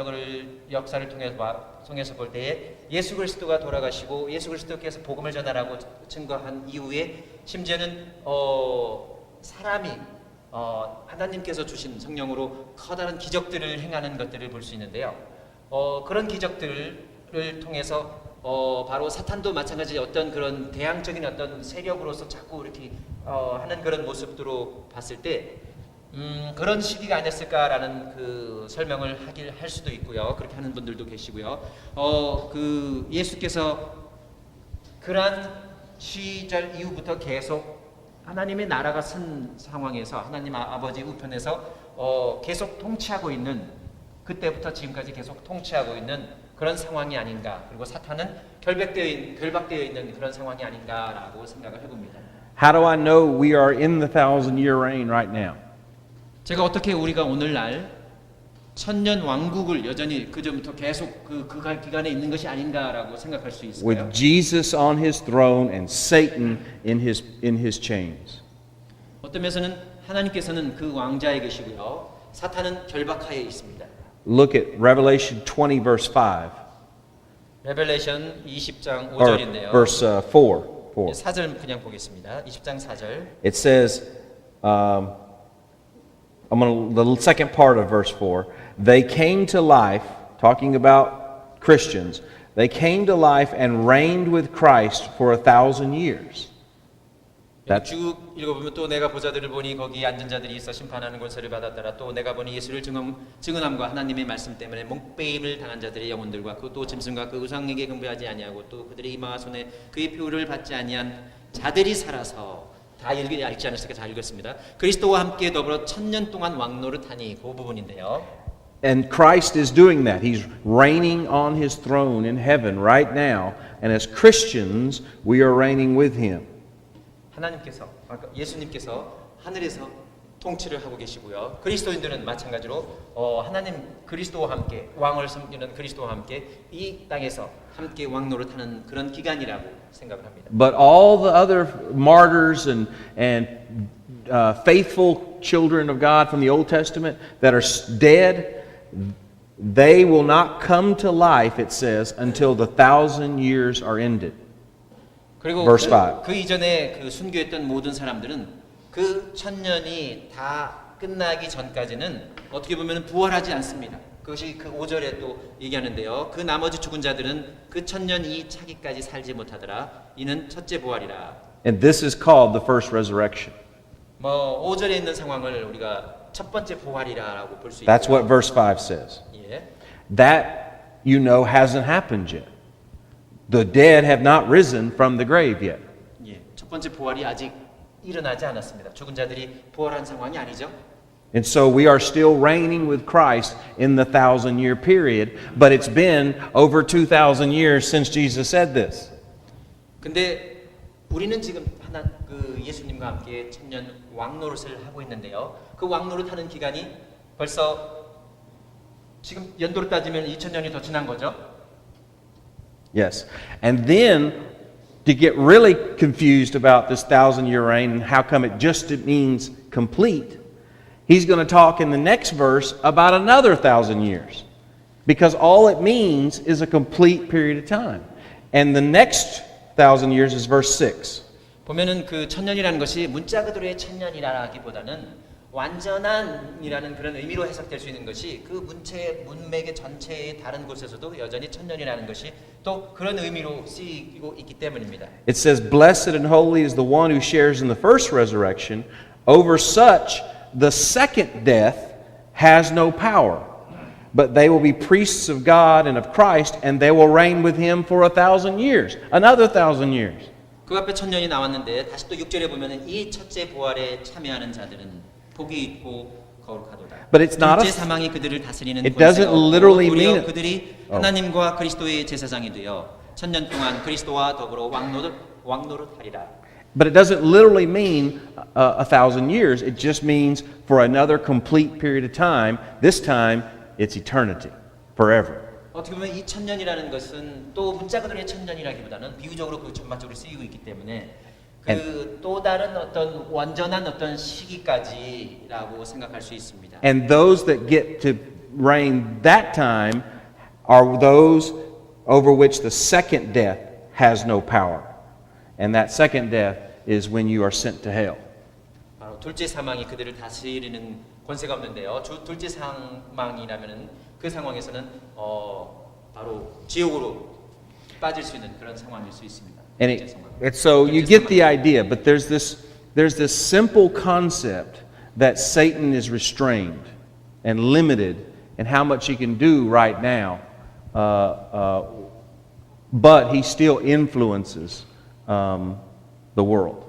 통해서 볼 때에 예수 그리스도가 돌아가시고 예수 그리스도께서 복음을 전하라고 증거한 이후에 심지어는 사람이 하나님께서 주신 성령으로 커다란 기적들을 행하는 것들을 볼 수 있는데요. 그런 기적들을 통해서 바로 사탄도 마찬가지 어떤 그런 대항적인 어떤 세력으로서 자꾸 이렇게 하는 그런 모습으로 봤을 때 그런 시기가 아니었을까라는 그 설명을 할 수도 있고요. 그렇게 하는 분들도 계시고요. 그 예수께서 그러한 시절 이후부터 계속 하나님의 나라가 선 상황에서 하나님 아버지 우편에서 계속 통치하고 있는 그때부터 지금까지 계속 통치하고 있는 그런 상황이 아닌가. 그리고 사탄은 결박되어 있는 그런 상황이 아닌가라고 생각을 해봅니다. How do I know we are in the 1,000-year reign right now? 제가 어떻게 우리가 오늘날 1000년 왕국을 여전히 그전부터 계속 그 기간에 있는 것이 아닌가라고 생각할 수 있을까요? With Jesus on his throne and Satan in his chains. 어떤 면에서는 하나님께서는 그 왕자에 계시고요. 사탄은 결박하에 있습니다. Look at Revelation 20, verse 5, 레벨레이션 20장 or 5절인데요. verse 4. 4절 그냥 보겠습니다. 20장 4절. It says, the second part of verse 4, they came to life, talking about Christians, they came to life and reigned with Christ for 1,000 years. 쭉 읽어보면 또 내가 보자들을 보니 거기 앉은 자들이 있어 심판하는 권세를 받았더라. 또 내가 보니 예수를 증언함과 하나님의 말씀 때문에 목배임을 당한 자들의 영혼들과 그 또 짐승과 그 우상에게 경배하지 아니하고 또 그들의 이마와 손에 그의 표를 받지 아니한 자들이 살아서 다 읽지 않으시니까 잘 읽었습니다. 그리스도와 함께 더불어 1000년 동안 왕노릇하니 그 부분인데요. And Christ is doing that. He's reigning on his throne in heaven right now. And as Christians, we are reigning with him. 하나님께서, 예수님께서 하늘에서 통치를 하고 계시고요. 그리스도인들은 마찬가지로 하나님 그리스도와 함께 왕을 섬기는 그리스도와 함께 이 땅에서 함께 왕노릇하는 그런 기간이라고 생각을 합니다. But all the other martyrs and faithful children of God from the Old Testament that are dead, they will not come to life, it says, until the 1,000 years are ended. 그리고 Verse 5. 그 이전에 그 순교했던 모든 사람들은 그 1000년이 다 끝나기 전까지는 어떻게 보면 부활하지 않습니다. 그것이 그 5절에 또 얘기하는데요. 그 나머지 죽은 자들은 그 1000년이 차기까지 살지 못하더라. 이는 첫째 부활이라. And this is called the first resurrection. 5절에 있는 상황을 우리가 첫 번째 부활이라고 볼 수 있고. That's what verse 5 says. 예. That, you know, hasn't happened yet. The dead have not risen from the grave yet. 예. 첫 번째 부활이 아직 일어나지 않았습니다. 죽은 자들이 부활한 상황이 아니죠. And so we are still reigning with Christ in the 1,000-year period, but it's been over 2,000 years since Jesus said this. 근데 우리는 지금 예수님과 함께 1000년 왕노릇을 하고 있는데요. 그 왕노릇하는 기간이 벌써 지금 연도로 따지면 2000년이 더 지난 거죠. Yes. And then to get really confused about this 1,000-year reign and how come it just means complete, he's going to talk in the next verse about another 1,000 years. Because all it means is a complete period of time. And the next 1,000 years is verse 6. 보면은 그 1000년이라는 것이 문자 그대로의 1000년이라기보다는 완전한이라는 그런 의미로 해석될 수 있는 것이 그 문맥의 전체의 다른 곳에서도 여전히 1000년이라는 것이 또 그런 의미로 쓰이고 있기 때문입니다. It says, "Blessed and holy is the one who shares in the first resurrection. Over such the second death has no power. But they will be priests of God and of Christ, and they will reign with him for 1,000 years." Another 1,000 years. 그 앞에 1000년이 나왔는데 다시 또 6절에 보면은 이 첫째 부활에 참여하는 자들은 복이 있고 거룩하도다. But it's not 둘째 a- 사망이 그들을 다스리는 It 권세가 doesn't 없고 literally 도리어 mean it. 그들이 하나님과 그리스도의 제사장이 되어 1000년 동안 그리스도와 더불어 왕노릇하리라. But it doesn't literally mean 1,000 years. It just means for another complete period of time. This time, it's eternity, forever. 어떻게 보면 이 1000년이라는 것은 또 문자 그대로의 1000년이라기보다는 비유적으로 그 전반적으로 쓰이고 있기 때문에 그 또 다른 어떤 완전한 어떤 시기까지라고 생각할 수 있습니다. And those that get to reign that time are those over which the second death has no power. And that second death is when you are sent to hell. 바로 둘째 사망이 그들을 다스리는 권세가 없는데요. 둘째 사망이라면은 그 상황에서는 바로 지옥으로 빠질 수 있는 그런 상황일 수 있습니다. And so you get the idea, but there's this simple concept that Satan is restrained and limited in how much he can do right now, but he still influences the world.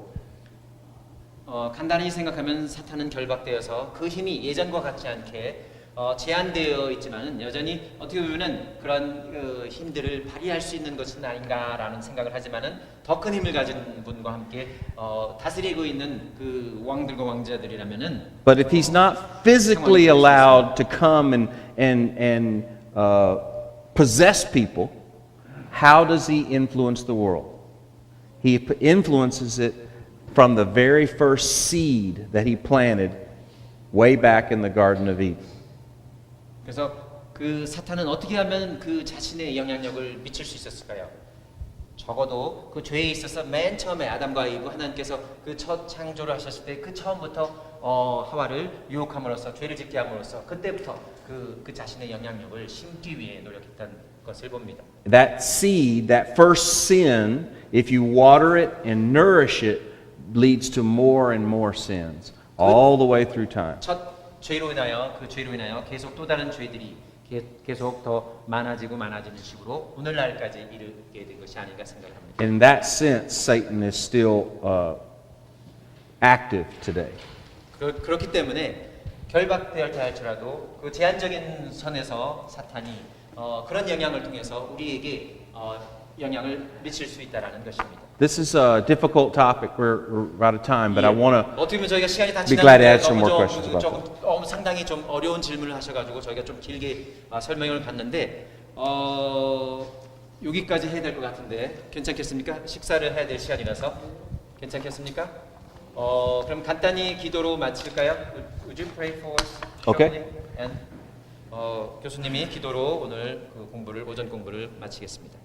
간단히 생각하면 사탄은 결박되어서 그 힘이 예전과 같지 않게 제한되어 있지만은 여전히 어떻게 보면은 그런 힘들을 발휘할 수 있는 것은 아닌가라는 생각을 하지만은 더 큰 힘을 가진 분과 함께 다스리고 있는 그 왕들과 왕자들이라면은 But if he's not physically allowed to come and possess people, how does he influence the world? He influences it from the very first seed that he planted way back in the Garden of Eden. 그래서 그 사탄은 어떻게 하면 그 자신의 영향력을 미칠 수 있었을까요? 적어도 그 죄에 있어서 맨 처음에 아담과 이브 하나님께서 그 첫 창조를 하셨을 때 그 처음부터 하와를 유혹함으로써 죄를 짓게 함으로써 그때부터 그 자신의 영향력을 심기 위해 노력했던 것을 봅니다. That seed, that first sin, if you water it and nourish it, leads to more and more sins all the way through time. 첫 죄로 인하여 그 죄로 인하여 계속 또 다른 죄들이 계속 더 많아지고 많아지는 식으로 오늘날까지 이르게 된 것이 아닌가 생각을 합니다. In that sense, Satan is still active today. 그렇기 때문에 결박되었다 할지라도 그 제한적인 선에서 사탄이 그런 영향을 통해서 우리에게 영향을 미칠 수 있다라는 것입니다. This is a difficult topic. We're out of time, but I want to 어떻게 보면 저희가 시간이 다 be glad to 지났는데 answer more questions about 조금 상당히 좀 어려운 질문을 하셔가지고 저희가 좀 길게 설명을 받는데 여기까지 해야 될 것 같은데 괜찮겠습니까? 식사를 해야 될 시간이라서 괜찮겠습니까? 그럼 간단히 기도로 마칠까요? Would you pray for us? Okay. And 교수님이 기도로 오늘 그 오전 공부를 마치겠습니다.